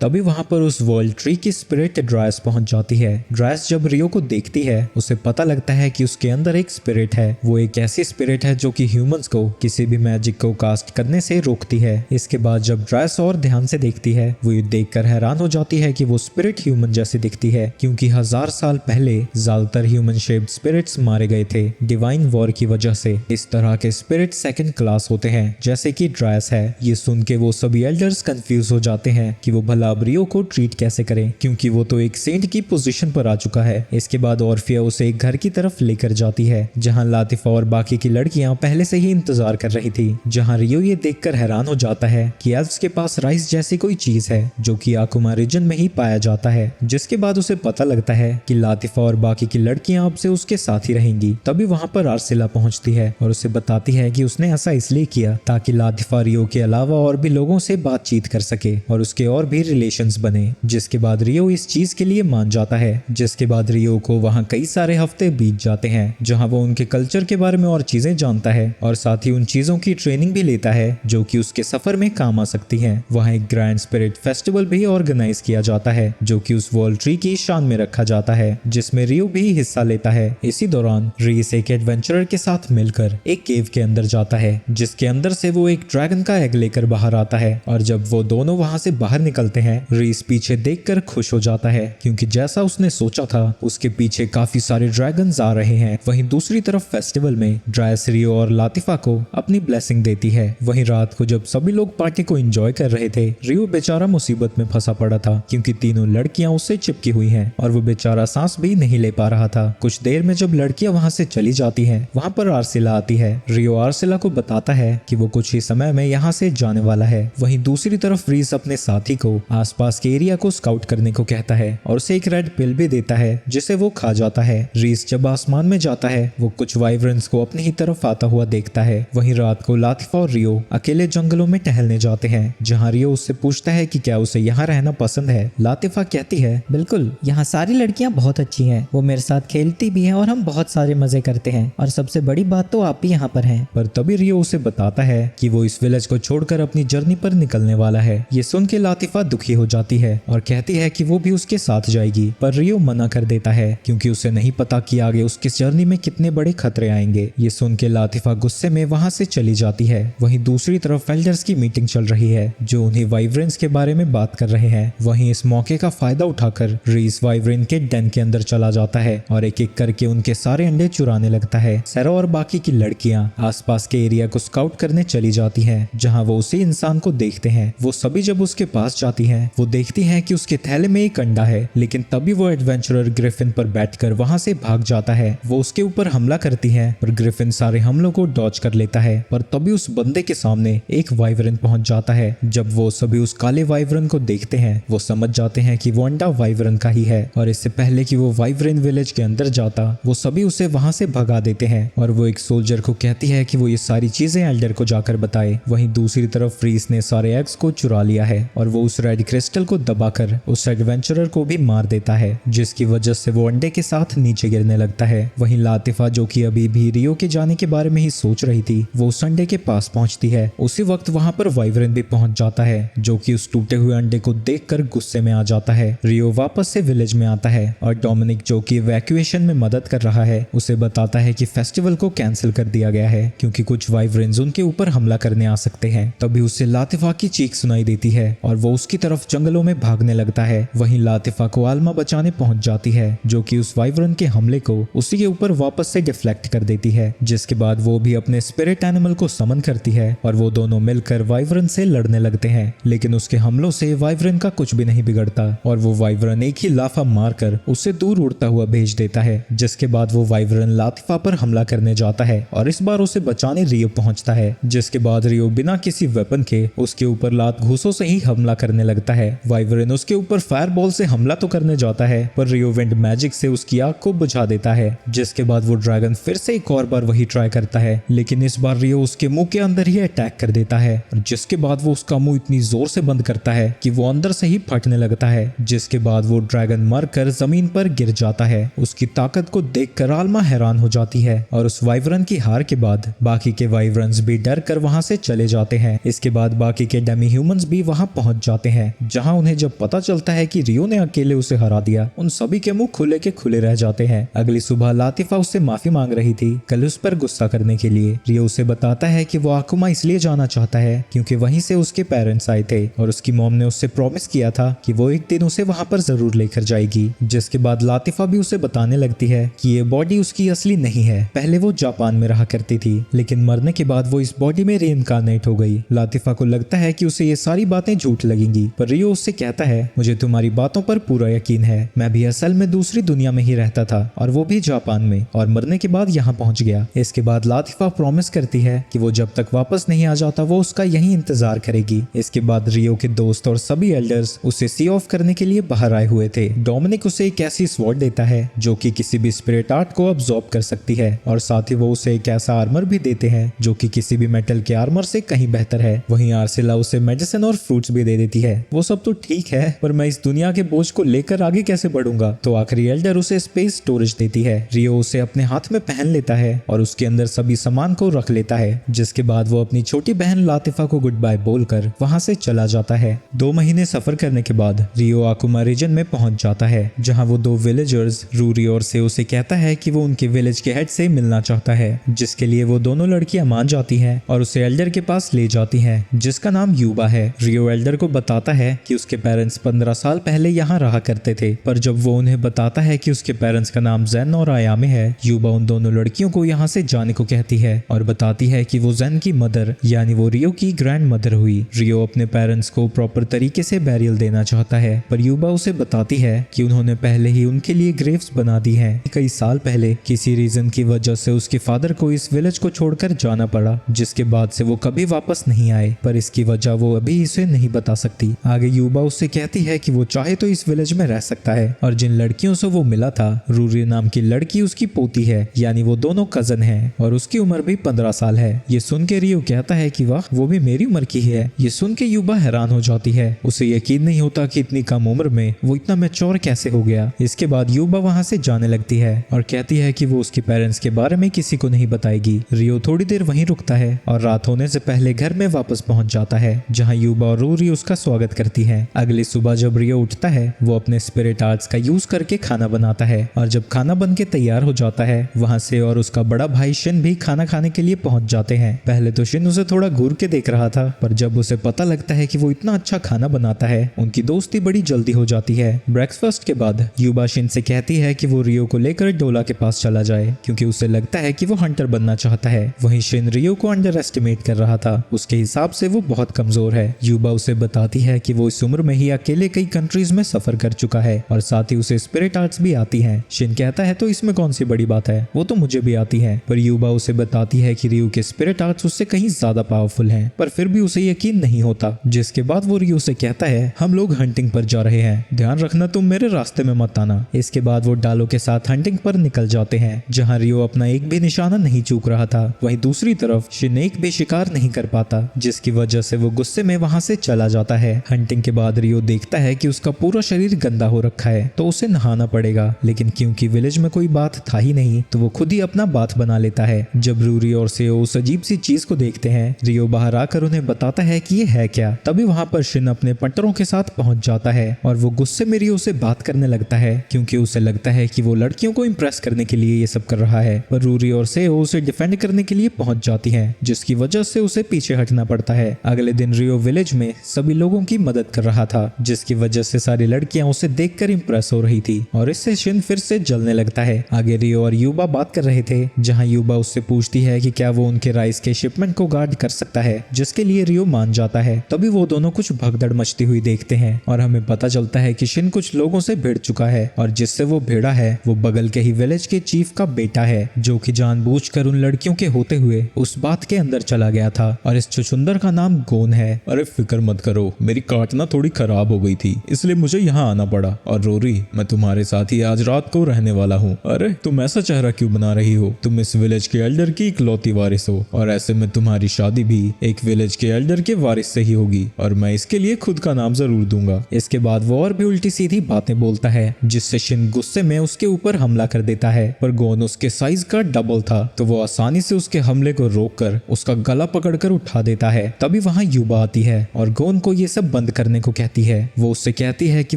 [SPEAKER 1] तभी वहाँ पर उस वर्ल्ड ट्री की स्पिरिट ड्रायस पहुंच जाती है। ड्रायस जब रियो को देखती है उसे पता लगता है कि उसके अंदर एक स्पिरिट है। वो एक ऐसी स्पिरिट है जो कि ह्यूमंस को किसी भी मैजिक को कास्ट करने से रोकती है। इसके बाद जब ड्रायस और ध्यान से देखती है वो ये देखकर हैरान हो जाती है कि वो स्पिरिट ह्यूमन जैसी दिखती है, क्योंकि 1000 साल पहले ज्यादातर ह्यूमन शेप्ड स्पिरिट्स मारे गए थे डिवाइन वॉर की वजह से। इस तरह के स्पिरिट सेकंड क्लास होते हैं जैसे कि ड्रायस है। ये सुन के वो सभी एल्डर्स कंफ्यूज हो जाते हैं कि वो भला अब रियो को ट्रीट कैसे करें, क्योंकि वो तो एक सेंट की पोजीशन पर आ चुका है। इसके बाद ऑर्फिया उसे एक घर की तरफ लेकर जाती है जहां लातिफा और बाकी की लड़कियां पहले से ही इंतजार कर रही थी। जहां रियो ये देखकर हैरान हो जाता है कि एल्व्स के पास राइस जैसी कोई चीज है जो कि आकुमा रीजन में ही पाया जाता है। जिसके बाद उसे पता लगता है कि लातिफा और बाकी की लड़कियां अब से उसके साथ ही रहेंगी। तभी वहां पर आर्सिला पहुंचती है और उसे बताती है कि उसने ऐसा इसलिए किया ताकि लातिफा रियो के अलावा और भी लोगों से बातचीत कर सके और उसके और भी रिलेशंस बने। जिसके बाद रियो इस चीज के लिए मान जाता है। जिसके बाद रियो को वहां कई सारे हफ्ते बीत जाते हैं जहां वो उनके कल्चर के बारे में और चीजें जानता है और साथ ही उन चीजों की ट्रेनिंग भी लेता है जो कि उसके सफर में काम आ सकती है। वहां एक ग्रैंड स्पिरिट फेस्टिवल भी ऑर्गेनाइज किया जाता है जो कि उस वर्ल्ड ट्री की शान में रखा जाता है, जिसमें रियो भी हिस्सा लेता है। इसी दौरान रीस एक एडवेंचरर के साथ मिलकर एक केव के अंदर जाता है जिसके अंदर से वो एक ड्रैगन का एग लेकर बाहर आता है। और जब वो दोनों वहां से बाहर निकलते हैं रीस पीछे देखकर खुश हो जाता है क्योंकि जैसा उसने सोचा था उसके पीछे काफी सारे ड्रैगन्स आ रहे हैं। वहीं दूसरी तरफ फेस्टिवल में ड्रायस रियो और लातिफा को अपनी ब्लेसिंग देती है। वहीं रात को जब सभी लोग पार्टी को एंजॉय कर रहे थे रियो बेचारा मुसीबत में फंसा पड़ा था क्योंकि तीनों लड़कियां उससे चिपकी हुई हैं और वो बेचारा सांस भी नहीं ले पा रहा था। कुछ देर में जब लड़कियां वहां से चली जाती हैं वहां पर आर्सिला आती है। रियो आर्सिला को बताता है कि वो कुछ ही समय में यहाँ से जाने वाला है। वहीं दूसरी तरफ रीस अपने साथी को आसपास के एरिया को स्काउट करने को कहता है और उसे एक रेड पिल भी देता है जिसे वो खा जाता है। रीस जब आसमान में जाता है वो कुछ वाइब्रेंस को अपनी ही तरफ आता हुआ देखता है। वहीं रात को लातिफा और रियो अकेले जंगलों में टहलने जाते हैं जहां रियो उससे पूछता है कि क्या उसे यहाँ रहना पसंद है। लातिफा कहती है
[SPEAKER 4] बिल्कुल, यहाँ सारी लड़कियाँ बहुत अच्छी हैं, वो मेरे साथ खेलती भी हैं और हम बहुत सारे मजे करते हैं और सबसे बड़ी बात तो आप भी यहाँ पर हैं।
[SPEAKER 1] पर तभी रियो उसे बताता है कि वो इस विलेज को छोड़कर अपनी जर्नी पर निकलने वाला है। ये सुन के लातिफा दुखी हो जाती है और कहती है कि वो भी उसके साथ जाएगी, पर रियो मना कर देता है क्योंकि उसे नहीं पता कि आगे उसकी जर्नी में कितने बड़े खतरे आएंगे। ये सुन के लातिफा गुस्से में वहां से चली जाती है। वहीं दूसरी तरफ एल्डर्स की मीटिंग चल रही है जो उन्हीं वाइब्रेंस के बारे में बात कर रहे हैं। वहीं इस मौके का फायदा उठाकर रीस वाइब्रेन के डेन के अंदर चला जाता है और एक एक करके उनके सारे अंडे चुराने लगता है। सैरा और बाकी की लड़कियां आसपास के एरिया को स्काउट करने चली जाती हैं जहां वो उसी इंसान को देखते हैं। वो सभी जब उसके पास जाती हैं वो देखती हैं कि उसके थैले में एक अंडा है, लेकिन तभी वो एडवेंचरर ग्रिफिन पर बैठकर वहां से भाग जाता है। वो उसके ऊपर हमला करती है पर ग्रिफिन सारे हमलों को डॉज कर लेता है। पर तभी उस बंदे के सामने एक वाइब्रेन पहुंच जाता है। जब वो सभी उस काले वाइब्रेन को देखते हैं वो समझ जाते हैं कि वो अंडा वाइब्रेन का ही है और इससे पहले कि वो वाइब्रेन विलेज के अंदर जाता वो सभी उसे वहां से भगा देते हैं और वो एक सोल्जर को कहती है कि वो ये सारी चीजें एल्डर को जाकर बताए। वहीं दूसरी तरफ रीस ने सारे एग्स को चुरा लिया है और वो उस रेड क्रिस्टल को दबाकर उस एडवेंचरर को भी मार देता है जिसकी वजह से वो अंडे के साथ नीचे गिरने लगता है। वहीं लातिफा जो कि अभी भी रियो के जाने के बारे में ही सोच रही थी वो उस अंडे के पास पहुंचती है। उसी वक्त वहां पर वाइब्रेन भी पहुंच जाता है जो कि उस टूटे हुए अंडे को देखकर गुस्से में आ जाता है। रियो वापस से विलेज में आता है और डोमिनिक जो कि इवैक्यूएशन में मदद कर रहा है उसे बताता है कि फेस्टिवल को कैंसिल कर दिया गया है क्योंकि कुछ वाइब्रेन्स उनके ऊपर हमला करने आ सकते हैं। तभी उसे लातिफा की चीख सुनाई देती है और वो उसकी तरफ जंगलों में भागने लगता है। वहीं लातिफा को आलमा बचाने पहुंच जाती है जो कि उस वाइब्रेन के हमले को उसी के ऊपर वापस से डिफ्लेक्ट कर देती है, जिसके बाद वो भी अपने स्पिरिट एनिमल को समन करती है और वो दोनों मिलकर वाइब्रेन से लड़ने लगते हैं। लेकिन उसके हमलों से वाइब्रेन का कुछ भी नहीं बिगड़ता और वो वाइब्रेन एक ही लाफा मारकर उससे दूर उड़ता हुआ भेज देता है। जिसके बाद वो वाइब्रेन लातिफा पर हमला करने जाता है और इस बार उसे बचाने रियो पहुंचता है। जिसके बाद रियो बिना किसी वेपन के उसके ऊपर लात घूसों से ही हमला करने लगता है। वाइब्रेन उसके ऊपर फायर बॉल से हमला तो करने जाता है पर रियो विंड मैजिक से उसकी आग को बुझा देता है। जिसके बाद वो ड्रैगन फिर से एक और बार वही ट्राई करता है लेकिन इस बार रियो उसके मुंह के अंदर ही अटैक कर देता है और जिसके बाद वो उसका मुंह इतनी जोर से बंद करता है कि वो अंदर से ही फटने लगता है। जिसके बाद वो ड्रैगन मरकर जमीन पर गिर जाता है। उसकी ताकत को देखकर आलमा हैरान हो जाती है और उस वाइब्रेन की हार के बाद बाकी के वाइब्रेन्स भी डर कर वहां से चले जाते हैं। इसके बाद बाकी के डेमी ह्यूमंस भी वहां पहुंच जाते हैं जहाँ उन्हें जब पता चलता है कि रियो ने अकेले उसे हरा दिया, उन सभी के मुंह खुले के खुले रह जाते हैं। अगली सुबह लातिफा उससे माफी मांग रही थी कल उस पर गुस्सा करने के लिए। रियो उसे बताता है कि वो आकुमा इसलिए जाना चाहता है क्योंकि वहीं से उसके पेरेंट्स आए थे और उसकी मॉम ने उससे प्रॉमिस किया था कि वो एक दिन उसे वहां पर जरूर लेकर जाएगी। जिसके बाद लातिफा भी उसे बताने लगती है कि ये बॉडी उसकी असली नहीं है। पहले वो जापान में रहा करती थी, लेकिन मरने के बाद वो इस बॉडी में रीइंकार्नेट हो गई। लातिफा को लगता है कि उसे ये सारी बातें झूठ लगेंगी, पर रियो उससे कहता है मुझे तुम्हारी बातों पर पूरा यकीन है। मैं भी असल में दूसरी दुनिया में ही रहता था और वो भी जापान में, और मरने के बाद यहाँ पहुंच गया। इसके बाद लातिफा प्रॉमिस करती है कि वो जब तक वापस नहीं आ जाता वो उसका यही इंतजार करेगी। इसके बाद रियो के दोस्त और सभी एल्डर्स उसे सी ऑफ करने के लिए बाहर आए हुए थे। डोमिनिक उसे एक ऐसी स्वॉर्ड देता है जो कि किसी भी स्पिरिट आर्ट को अब्सॉर्ब कर सकती है, और साथ ही वो उसे एक ऐसा आर्मर भी देते हैं जो कि किसी भी मेटल के आर्मर से कहीं बेहतर है। वहीं आर्सिला उसे मेडिसिन और फ्रूट्स भी दे देती है। वो सब तो ठीक है, पर मैं इस दुनिया के बोझ को लेकर आगे कैसे बढ़ूंगा? तो आखिरी एल्डर उसे स्पेस स्टोरेज देती है। रियो उसे अपने हाथ में पहन लेता है और उसके अंदर सभी सामान को रख लेता है। जिसके बाद वो अपनी छोटी बहन लातिफा को गुड बाय बोलकर वहां से चला जाता है। 2 महीने सफर करने के बाद रियो आकुमा रीजन में पहुंच जाता है, जहां वो 2 विलेजर्स रूरी और से उसे कहता है कि वो उनके विलेज के हेड से मिलना चाहता है, जिसके लिए वो दोनों लड़कियां मान जाती हैं और उसे एल्डर के पास ले जाती हैं, जिसका नाम यूबा है। रियो एल्डर को बताता है कि उसके पेरेंट्स 15 साल पहले यहाँ रहा करते थे, पर जब वो उन्हें बताता है कि उसके पेरेंट्स का नाम जैन और आयामे है, यूबा उन दोनों लड़कियों को यहाँ से जाने को कहती है और बताती है कि वो जैन की मदर यानी वो रियो की ग्रैंड मदर हुई। रियो अपने पेरेंट्स को प्रॉपर तरीके से बैरियल देना चाहता है, पर यूबा उसे बताती है कि उन्होंने पहले ही उनके लिए ग्रेव्स बना दी हैं। कई साल पहले किसी रीजन की वजह से उसके फादर को इस विलेज को छोड़कर जाना पड़ा, जिसके बाद से वो कभी वापस नहीं आए, पर इसकी वजह वो अभी इसे नहीं बता सकती। आगे यूबा उससे कहती है कि वो चाहे तो इस विलेज में रह सकता है, और जिन लड़कियों से वो मिला था, रूरी नाम की लड़की उसकी पोती है, यानी वो दोनों कजन हैं और उसकी उम्र भी 15 साल है। ये सुन के रियो कहता है कि वाह, वो भी मेरी उम्र की है। ये सुन के यूबा हैरान हो जाती है, उसे यकीन नहीं होता कि इतनी कम उम्र में वो इतना मैच्योर कैसे हो गया। इसके बाद यूबा वहाँ से जाने लगती है और कहती है कि वो उसके पेरेंट्स के बारे में किसी को नहीं बताएगी। रियो थोड़ी देर वहीं रुकता है और रात होने से पहले घर में वापस पहुंच जाता है, जहां यूबा और रूरी उसका स्वागत करती हैं। अगली सुबह जब रियो उठता है, वो अपने स्पिरिट आर्ट्स का यूज करके खाना बनाता है, और जब खाना बन के तैयार हो जाता है, वहां से और उसका बड़ा भाई शिन भी खाना खाने के लिए पहुंच जाते हैं। पहले तो शिन उसे थोड़ा घूर के देख रहा था, पर जब उसे पता लगता है कि वो इतना अच्छा खाना बनाता है, उनकी दोस्ती बड़ी जल्दी हो जाती है। ब्रेकफास्ट के बाद यूबा शिन से कहती है कि वो रियो को लेकर डोला के पास चला जाए, क्योंकि उसे लगता है कि वो हंटर बनना चाहता है। वहीं शिन रियो को अंडर एस्टिमेट कर रहा था, उसके हिसाब से वो बहुत कमजोर है। यूबा उसे बताती है कि वो इस उम्र में ही अकेले कई कंट्रीज में सफर कर चुका है और साथ ही उसे स्पिरिट आर्ट्स भी आती हैं। शिन कहता है तो इसमें कौन सी बड़ी बात है, वो तो मुझे भी आती है। पर यूबा उसे बताती है कि रियो के स्पिरिट आर्ट्स उससे कहीं ज्यादा पावरफुल हैं, पर फिर भी उसे यकीन नहीं होता। जिसके बाद वो रियो से कहता है हम लोग हंटिंग पर जा रहे हैं, ध्यान रखना तुम मेरे रास्ते में मत आना। इसके बाद वो डालो के साथ हंटिंग पर निकल जाते हैं, जहां रियो अपना एक भी निशाना नहीं चूक रहा था। वहीं दूसरी तरफ शिन एक भी शिकार नहीं कर पाता, जिसकी वजह से वो गुस्से में वहां से चला जाता है। हंटिंग के बाद रियो देखता है कि उसका पूरा शरीर गंदा हो रखा है, तो उसे नहाना पड़ेगा, लेकिन क्योंकि विलेज में कोई बाथ था ही नहीं, तो वो खुद ही अपना बाथ बना लेता है। जब रूरी और सेओ उस अजीब सी चीज को देखते हैं, रियो बाहर आकर उन्हें बताता है कि ये है क्या। तभी वहां पर शिन अपने पट्टरों के साथ पहुंच जाता है और वो गुस्से में रियो से बात करने लगता है, क्योंकि उसे लगता है कि वो लड़कियों को इम्प्रेस करने के लिए ये सब कर रहा है। पर रूरी और सेओ उसे डिफेंड करने के लिए पहुंच जाती हैं, जिसकी वजह से उसे पीछे हटना पड़ता है। अगले दिन रियो विलेज में सभी लोगों की मदद कर रहा था, जिसकी वजह से सारी लड़कियां उसे देखकर इम्प्रेस हो रही थी और इससे शिन फिर से जलने लगता है। आगे रियो और यूबा बात कर रहे थे, जहां यूबा उससे पूछती है कि क्या वो उनके राइस के शिपमेंट को गार्ड कर सकता है, जिसके लिए रियो मान जाता है। तभी वो दोनों कुछ भगदड़ मचती हुई देखते हैं और हमें पता चलता है कि शिन कुछ लोगों से भिड़ चुका है, और जिससे वो भिड़ा है वो बगल के ही विलेज के चीफ का बेटा है, जो कि जानबूझकर उन लड़कियों के होते हुए उस बात के अंदर चला गया था, और इस छुछुंदर का नाम गोन है।
[SPEAKER 3] अरे फिक्र मत करो, मेरी काटना थोड़ी खराब हो गई थी, इसलिए मुझे यहाँ आना पड़ा। और रोरी, मैं तुम्हारे साथ ही आज रात को रहने वाला हूँ। अरे तुम ऐसा चेहरा क्यों बना रही हो? तुम इस विलेज के एल्डर की इकलौती वारिस हो, और ऐसे में तुम्हारी शादी भी एक विलेज के एल्डर के वारिस से ही होगी, और मैं इसके लिए खुद का नाम जरूर दूंगा।
[SPEAKER 1] इसके बाद वो और भी उल्टी सीधी बातें बोलता है, जिससे शिन गुस्से में उसके ऊपर हमला कर देता है। पर गोन उसके साइज का डबल था, तो वो आसानी से उसके हमले को रोककर उसका गला पकड़कर उठा देता है। तभी वहां यूबा आती है और गोन को ये सब बंद करने को कहती है। वो उससे कहती है कि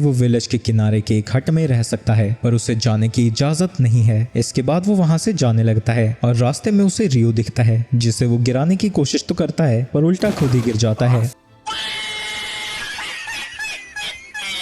[SPEAKER 1] वो विलेज के किनारे के एक हट में रह सकता है, पर उसे जाने की इजाजत नहीं है। इसके बाद वो वहां से जाने लगता है और रास्ते में उसे रियो दिखता है, जिसे वो गिराने की कोशिश तो करता है पर उल्टा खुद ही गिर जाता है।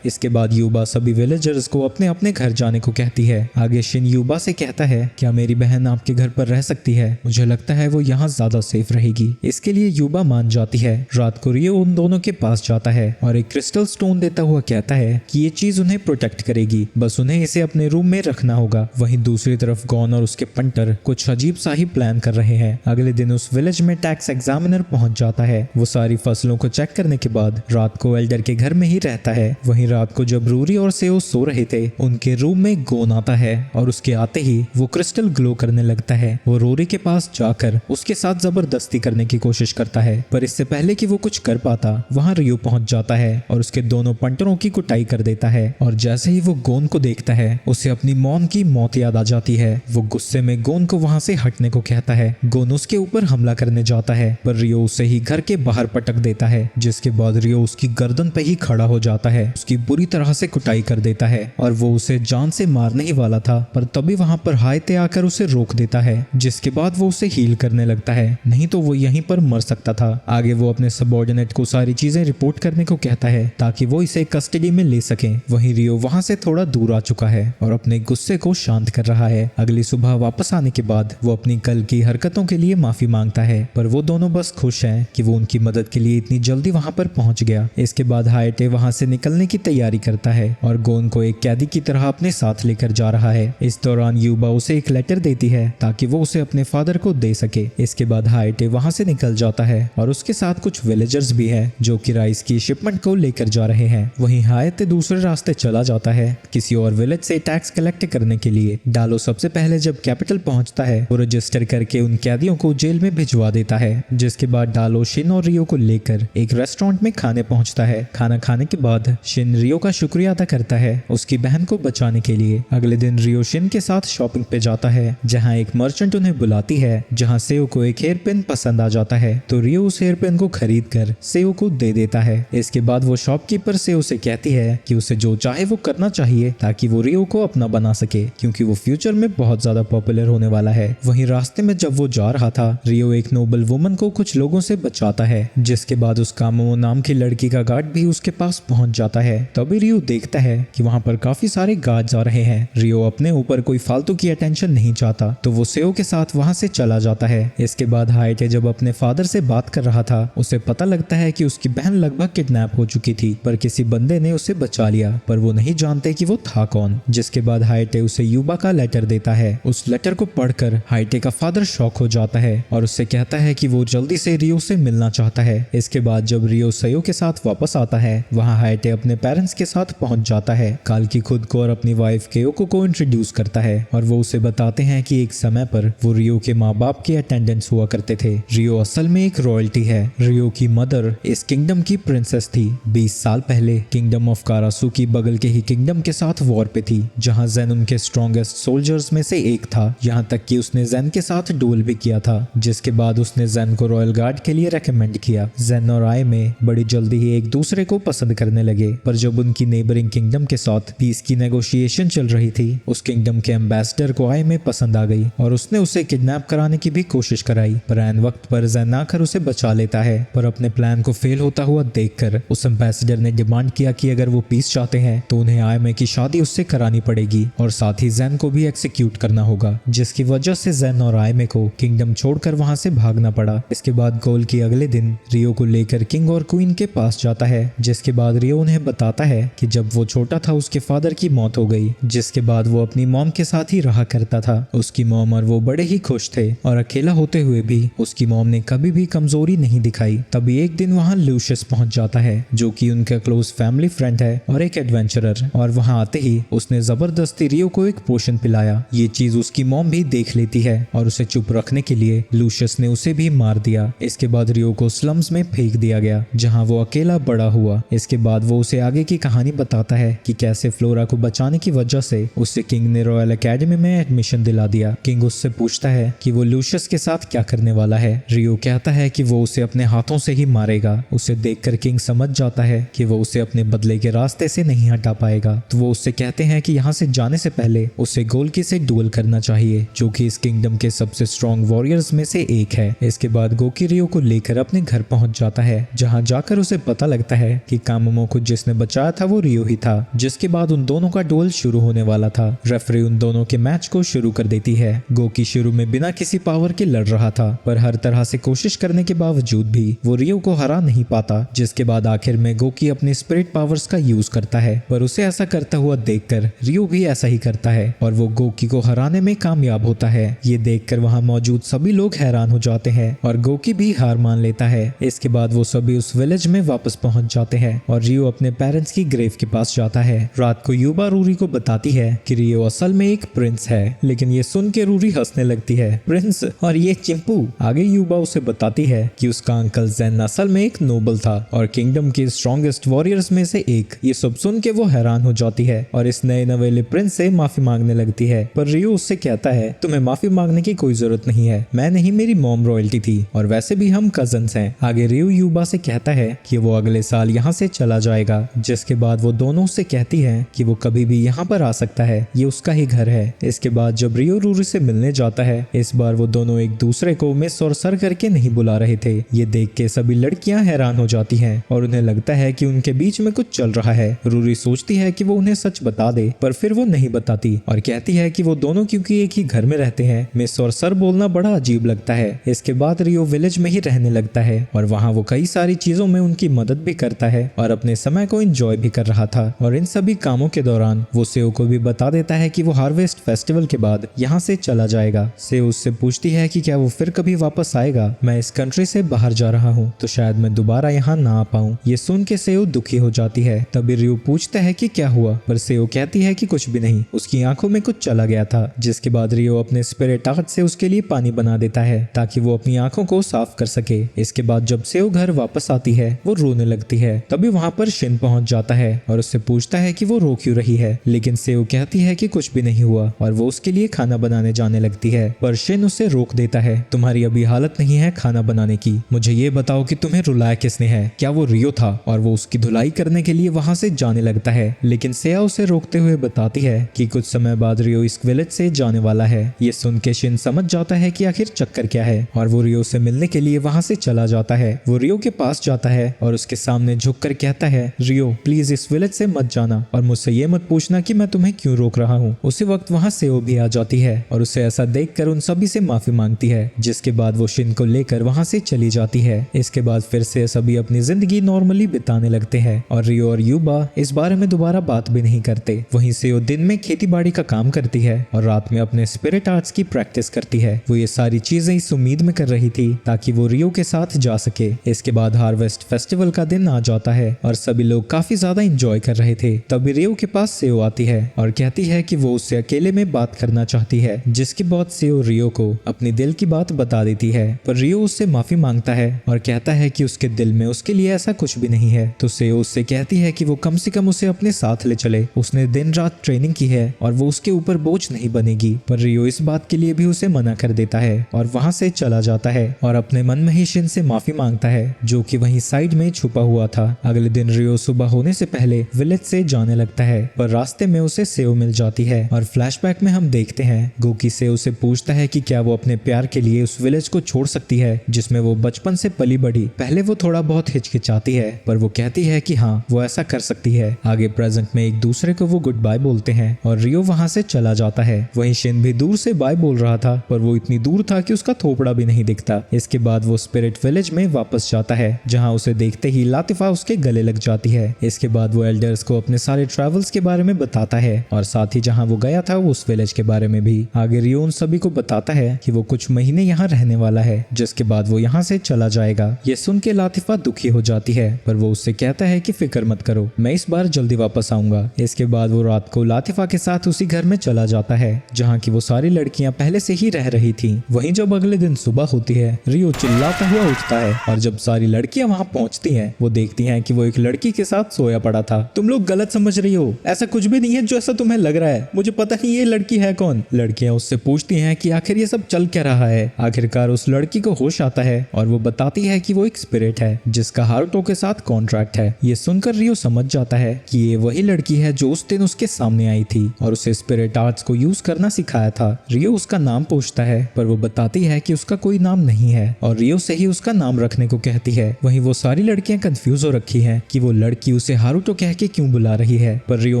[SPEAKER 1] इसके बाद युबा सभी विलेजर्स को अपने अपने घर जाने को कहती है। आगे शिन युबा से कहता है, क्या मेरी बहन आपके घर पर रह सकती है? मुझे लगता है वो यहाँ ज्यादा सेफ रहेगी। इसके लिए युबा मान जाती है। रात को रियो उन दोनों के पास जाता है और एक क्रिस्टल स्टोन देता हुआ कहता है कि ये चीज उन्हें प्रोटेक्ट करेगी, बस उन्हें इसे अपने रूम में रखना होगा। वहीं दूसरी तरफ गॉन और उसके पंटर कुछ अजीब सा ही प्लान कर रहे हैं। अगले दिन उस विलेज में टैक्स एग्जामिनर पहुंच जाता है। वो सारी फसलों को चेक करने के बाद रात को एल्डर के घर में ही रहता है। वहीं रात को जब रूरी और सेओ सो रहे थे, उनके रूम में गोन आता है और उसके आते ही वो क्रिस्टल ग्लो करने लगता है। वो रोरी के पास जाकर उसके साथ जबरदस्ती करने की कोशिश करता है, पर इससे पहले कि वो कुछ कर पाता वहां रियो पहुंच जाता है और उसके दोनों पंटरों की कुटाई कर देता है। और जैसे ही वो गोन को देखता है, उसे अपनी मॉम की मौत याद आ जाती है। वो गुस्से में गोन को वहां से हटने को कहता है। गोन उसके ऊपर हमला करने जाता है, पर रियो उसे ही घर के बाहर पटक देता है, जिसके बाद रियो उसकी गर्दन पे ही खड़ा हो जाता है। उसकी बुरी तरह से कुटाई कर देता है और वो उसे जान से मारने ही वाला था, पर तभी वहां पर हायते आकर उसे रोक देता है, जिसके बाद वो उसे हील करने लगता है, नहीं तो वो यहीं पर मर सकता था। आगे वो अपने सबऑर्डिनेट को सारी चीजें रिपोर्ट करने को कहता है ताकि वो इसे कस्टडी में ले सके। वहीं रियो वहां से थोड़ा दूर आ चुका है और अपने गुस्से को शांत कर रहा है। अगली सुबह वापस आने के बाद वो अपनी कल की हरकतों के लिए माफी मांगता है, पर वो दोनों बस खुश हैं कि वो उनकी मदद के लिए इतनी जल्दी वहां पर पहुंच गया। इसके बाद हायटे वहां से निकलने की तैयारी करता है और गोन को एक कैदी की तरह अपने साथ लेकर जा रहा है। इस दौरान युबा उसे एक लेटर देती है ताकि वो उसे अपने फादर को दे सके। इसके बाद हायटे वहां से निकल जाता है और उसके साथ कुछ विलेजर्स भी हैं जो कि राइस की शिपमेंट को लेकर जा रहे हैं। वहीं हायटे दूसरे रास्ते चला जाता है किसी और विलेज से टैक्स कलेक्ट करने के लिए। डालो सबसे पहले जब कैपिटल पहुंचता है, वो रजिस्टर करके उन कैदियों को जेल में भिजवा देता है। जिसके बाद डालो शिन और रियो को लेकर एक रेस्टोरेंट में खाने पहुंचता है। खाना खाने के बाद शिन रियो का शुक्रिया अदा करता है उसकी बहन को बचाने के लिए। अगले दिन रियो शिन के साथ शॉपिंग पे जाता है, जहां एक मर्चेंट उन्हें बुलाती है, जहां सेओ को एक हेयर पिन पसंद आ जाता है, तो रियो उस हेयर पिन को खरीद कर सेओ को दे देता है। इसके बाद वो शॉपकीपर सेओ से कहती है कि उसे जो चाहे वो करना चाहिए ताकि वो रियो को अपना बना सके, क्योंकि वो फ्यूचर में बहुत ज्यादा पॉपुलर होने वाला है। वहीं रास्ते में जब वो जा रहा था, रियो एक नोबल वुमन को कुछ लोगों से बचाता है, जिसके बाद उस कामो नाम की लड़की का गार्ड भी उसके पास पहुंच जाता है। तभी रियो देखता है कि वहां पर काफी सारे गार्ड्स आ रहे हैं। रियो अपने ऊपर कोई फालतू की अटेंशन नहीं चाहता, तो वो सेओ के साथ वहां से चला जाता है। इसके बाद हायटे जब अपने फादर से बात कर रहा था, उसे पता लगता है कि उसकी बहन लगभग किडनैप हो चुकी थी, पर किसी बंदे ने उसे बचा लिया, पर वो नहीं जानते कि वो था कौन। जिसके बाद हायटे उसे युबा का लेटर देता है। उस लेटर को पढ़कर हायटे का फादर शॉक हो जाता है और उससे कहता है कि वो जल्दी से रियो से मिलना चाहता है। इसके बाद जब रियो सेओ के साथ वापस आता है, वहाँ हायटे अपने पेरेंट्स के साथ पहुंच जाता है। काल्की खुद को और अपनी वाइफ केयोको को इंट्रोड्यूस करता है और वो उसे बताते हैं कि एक समय पर वो रियो के माँ बाप के अटेंडेंट्स हुआ करते थे। रियो असल में एक रॉयल्टी है। रियो की मदर इस किंगडम की प्रिंसेस थी। 20 साल पहले किंगडम ऑफ कारासुकी बगल के ही किंगडम के साथ वॉर पे थी, जहाँ जेन उनके स्ट्रॉन्गेस्ट सोल्जर्स में से एक था। यहाँ तक कि उसने जेन के साथ डुएल भी किया था, जिसके बाद उसने जेन को रॉयल गार्ड के लिए रेकमेंड किया। जेन और आय में बड़ी जल्दी ही एक दूसरे को पसंद करने लगे, पर जब उनकी नेबरिंग किंगडम के साथ पीस की नेगोशिएशन चल रही थी, उस किंगडम के एम्बेसडर को आय में पसंद आ गई और उसने उसे किडनैप कराने की भी कोशिश कराई, पर ऐन वक्त पर जेन आकर उसे बचा लेता है। पर अपने प्लान को फेल होता हुआ देखकर उस एम्बेसडर ने डिमांड किया कि अगर वो पीस चाहते हैं तो उन्हें आय में की शादी उससे करानी पड़ेगी और साथ ही जेन को भी एक्सिक्यूट करना होगा, जिसकी वजह से जेन और आय में को किंगडम छोड़कर वहां से भागना पड़ा। इसके बाद गोल की अगले दिन रियो को लेकर किंग और क्वीन के पास जाता है, जिसके बाद रियो उन्हें बताता है कि जब वो छोटा था उसके फादर की मौत हो गई, जिसके बाद वो अपनी मॉम के साथ ही रहा करता था। उसकी मॉम और वो बड़े ही खुश थे और अकेला होते हुए भी उसकी मॉम ने कभी भी कमजोरी नहीं दिखाई। तभी एक दिन वहाँ लूशियस पहुंच जाता है, जो कि उनका क्लोज फैमिली फ्रेंड है और एक एडवेंचरर, और वहाँ आते ही उसने जबरदस्ती रियो को एक पोशन पिलाया। ये चीज उसकी मॉम भी देख लेती है और उसे चुप रखने के लिए लूशियस ने उसे भी मार दिया। इसके बाद रियो को स्लम्स में फेंक दिया गया, जहाँ वो अकेला बड़ा हुआ। इसके बाद वो उसे आगे आगे की कहानी बताता है कि कैसे फ्लोरा को बचाने की वजह से उससे किंग ने रॉयल एकेडमी में एडमिशन दिला दिया। किंग उससे पूछता है कि वो लूशियस के साथ क्या करने वाला है। रियो कहता है कि वो उसे अपने हाथों से ही मारेगा। उसे देखकर किंग समझ जाता है कि वो उसे अपने बदले के रास्ते से नहीं हटा पाएगा, तो वो उससे कहते हैं कि यहाँ से जाने से पहले उसे गोल्की से डुएल करना चाहिए, जो कि इस किंगडम के सबसे स्ट्रॉन्ग वॉरियर्स में से एक है। इसके बाद गोकी रियो को लेकर अपने घर पहुंच जाता है, जहाँ जाकर उसे पता लगता है कि कामोमो को जिसने बचाया था वो रियो ही था। जिसके बाद उन दोनों का डुएल शुरू होने वाला था। रेफरी उन दोनों के मैच को शुरू कर देती है। गोकी शुरू में बिना किसी पावर के लड़ रहा था, पर हर तरह से कोशिश करने के बावजूद भी वो रियो को हरा नहीं पाता। जिसके बाद आखिर में गोकी अपनी स्पिरिट पावर्स का यूज करता है, पर उसे ऐसा करता हुआ देखकर रियो भी ऐसा ही करता है और वो गोकी को हराने में कामयाब होता है। ये देखकर वहाँ मौजूद सभी लोग हैरान हो जाते हैं और गोकी भी हार मान लेता है। इसके बाद वो सभी उस विलेज में वापस पहुंच जाते हैं और रियो अपने पेरेंट्स की ग्रेव के पास जाता है। रात को युबा रूरी को बताती है कि रियो असल में एक प्रिंस है, लेकिन ये सुन के रूरी हंसने लगती है। प्रिंस और ये चिंपू। आगे युबा उसे बताती है कि उसका अंकल ज़ेन असल में एक नोबल था और किंगडम के स्ट्रॉन्गेस्ट वॉरियर्स में से एक। ये सब सुन के वो हैरान हो जाती है और इस नए नवेले प्रिंस से माफी मांगने लगती है, पर रियो उससे कहता है तुम्हें माफी मांगने की कोई जरूरत नहीं है, मैं नहीं, मेरी मॉम रॉयल्टी थी और वैसे भी हम कजन्स हैं। आगे रियो युबा से कहता है कि वो अगले साल यहाँ से चला जाएगा। जिसके बाद वो दोनों से कहती है कि वो कभी भी यहाँ पर आ सकता है, ये उसका ही घर है। इसके बाद जब रियो रूरी से मिलने जाता है, इस बार वो दोनों एक दूसरे को मिस और सर करके नहीं बुला रहे थे। ये देख के सभी लड़कियां हैरान हो जाती हैं और उन्हें लगता है कि उनके बीच में कुछ चल रहा है। रूरी सोचती है कि वो उन्हें सच बता दे, पर फिर वो नहीं बताती और कहती है कि वो दोनों क्योंकि एक ही घर में रहते हैं, मिस और सर बोलना बड़ा अजीब लगता है। इसके बाद रियो विलेज में ही रहने लगता है और वहाँ वो कई सारी चीजों में उनकी मदद भी करता है और अपने समय को एंजॉय भी कर रहा था। और इन सभी कामों के दौरान वो सेओ को भी बता देता है कि वो हार्वेस्ट फेस्टिवल के बाद यहाँ से चला जाएगा। सेओ उससे पूछती है कि क्या वो फिर कभी वापस आएगा। मैं इस कंट्री से बाहर जा रहा हूँ तो शायद मैं दोबारा यहाँ ना आ पाऊँ। ये सुन के सेओ दुखी हो जाती है। तभी रियो पूछता है कि क्या हुआ, पर सेओ कहती है कि कुछ भी नहीं, उसकी आंखों में कुछ चला गया था। जिसके बाद रियो अपने स्पिरिट आर्ट से उसके लिए पानी बना देता है ताकि वो अपनी आंखों को साफ कर सके। इसके बाद जब सेओ घर वापस आती है वो रोने लगती है। तभी वहाँ पर शिन पहुँच जाता है और उससे पूछता है कि वो रो क्यों रही है, लेकिन सेओ कहती है कि कुछ भी नहीं हुआ और वो उसके लिए खाना बनाने जाने लगती है। पर शिन उसे रोक देता है, तुम्हारी अभी हालत नहीं है खाना बनाने की, मुझे ये बताओ कि तुम्हें रुलाया किसने है, क्या वो रियो था। और वो उसकी धुलाई करने के लिए वहाँ से जाने लगता है, लेकिन सेया उसे रोकते हुए बताती है कि कुछ समय बाद रियो इस विलेज से जाने वाला है। ये सुन के शिन समझ जाता है कि आखिर चक्कर क्या है और वो रियो से मिलने के लिए वहाँ से चला जाता है। वो रियो के पास जाता है और उसके सामने झुककर कहता है, रियो प्लीज इस विलेज से मत जाना और मुझसे ये मत पूछना कि मैं तुम्हें क्यों रोक रहा हूँ। उसी वक्त वहाँ सेओ भी आ जाती है और उसे ऐसा देखकर उन सभी से माफी मांगती है। जिसके बाद वो शिन को लेकर वहाँ से चली जाती है। इसके बाद फिर से सभी अपनी जिंदगी नॉर्मली बिताने लगते हैं और रियो और युबा इस बारे में दोबारा बात भी नहीं करते। वहीं सेओ दिन में खेती बाड़ी का काम करती है और रात में अपने स्पिरिट आर्ट्स की प्रैक्टिस करती है। वो ये सारी चीजें इस उम्मीद में कर रही थी ताकि वो रियो के साथ जा सके। इसके बाद हार्वेस्ट फेस्टिवल का दिन आ जाता है और सभी लोग काफी ज्यादा एंजॉय कर रहे थे। तभी रियो के पास सेओ आती है और कहती है कि वो उससे अकेले में बात करना चाहती है। जिसके बाद सेओ रियो को अपनी दिल की बात बता देती है, पर रियो उससे माफी मांगता है और कहता है कि उसके दिल में उसके लिए ऐसा कुछ भी नहीं है। तो सेओ उससे कहती है कि वो कम से कम उसे अपने साथ ले चले, उसने दिन रात ट्रेनिंग की है और वो उसके ऊपर बोझ नहीं बनेगी। पर रियो इस बात के लिए भी उसे मना कर देता है और वहाँ से चला जाता है और अपने मन में ही शिन से माफी मांगता है, जो कि वहीं साइड में छुपा हुआ था। अगले दिन रियो सुबह होने से पहले विलेज से जाने लगता है, पर रास्ते में उसे सेओ मिल जाती है और फ्लैशबैक में हम देखते हैं गोकी सेओ से पूछता है कि क्या वो अपने प्यार के लिए उस विलेज को छोड़ सकती है जिसमें वो बचपन से पली बढ़ी। पहले वो थोड़ा बहुत हिचकिचाती है, पर वो कहती है कि हाँ वो ऐसा कर सकती है। आगे प्रेजेंट में एक दूसरे को वो गुड बाय बोलते हैं और रियो वहाँ से चला जाता है। वहीं शिन भी दूर से बाय बोल रहा था, पर वो इतनी दूर था कि उसका थोपड़ा भी नहीं दिखता। इसके बाद वो स्पिरिट विलेज में वापस जाता है, जहाँ उसे देखते ही लातिफा उसके गले लग जाती है। इसके बाद वो एल्डर्स को अपने सारे ट्रेवल्स के बारे में बताता है और साथ ही जहाँ वो गया था उस विलेज के बारे में भी। आगे रियो उन सभी को बताता है कि वो कुछ महीने यहाँ रहने वाला है, जिसके बाद वो यहाँ से चला जाएगा। ये सुन के लातिफा दुखी हो जाती है, पर वो उससे कहता है कि फिक्र मत करो, मैं इस बार जल्दी वापस आऊंगा। इसके बाद वो रात को लातिफा के साथ उसी घर में चला जाता है जहाँ की वो सारी लड़कियां पहले से ही रह रही थी। वहीं जब अगले दिन सुबह होती है, रियो चिल्लाता हुआ उठता है और जब सारी लड़कियां वहाँ पहुँचती हैं, वो देखती हैं कि वो एक लड़की के साथ साथ सोया पड़ा था। तुम लोग गलत समझ रही हो, ऐसा कुछ भी नहीं है जो ऐसा तुम्हें लग रहा है। मुझे पता नहीं ये लड़की है कौन। लड़कियां उससे पूछती हैं कि आखिर ये सब चल क्या रहा है। आखिरकार उस लड़की को होश आता है और वो बताती है कि वो एक स्पिरिट है जिसका हारुतो के साथ कॉन्ट्रैक्ट है। ये सुनकर रियो समझ जाता है कि ये वही लड़की है जो उस दिन उसके सामने आई थी और उसे स्पिरिट आर्ट्स को यूज करना सिखाया था। रियो उसका नाम पूछता है पर वो बताती है कि उसका कोई नाम नहीं है और रियो से ही उसका नाम रखने को कहती है। वहीं वो सारी लड़कियां कंफ्यूज हो रखी हैं कि वो लड़की उसे हारुतो कह के क्यों बुला रही है, पर रियो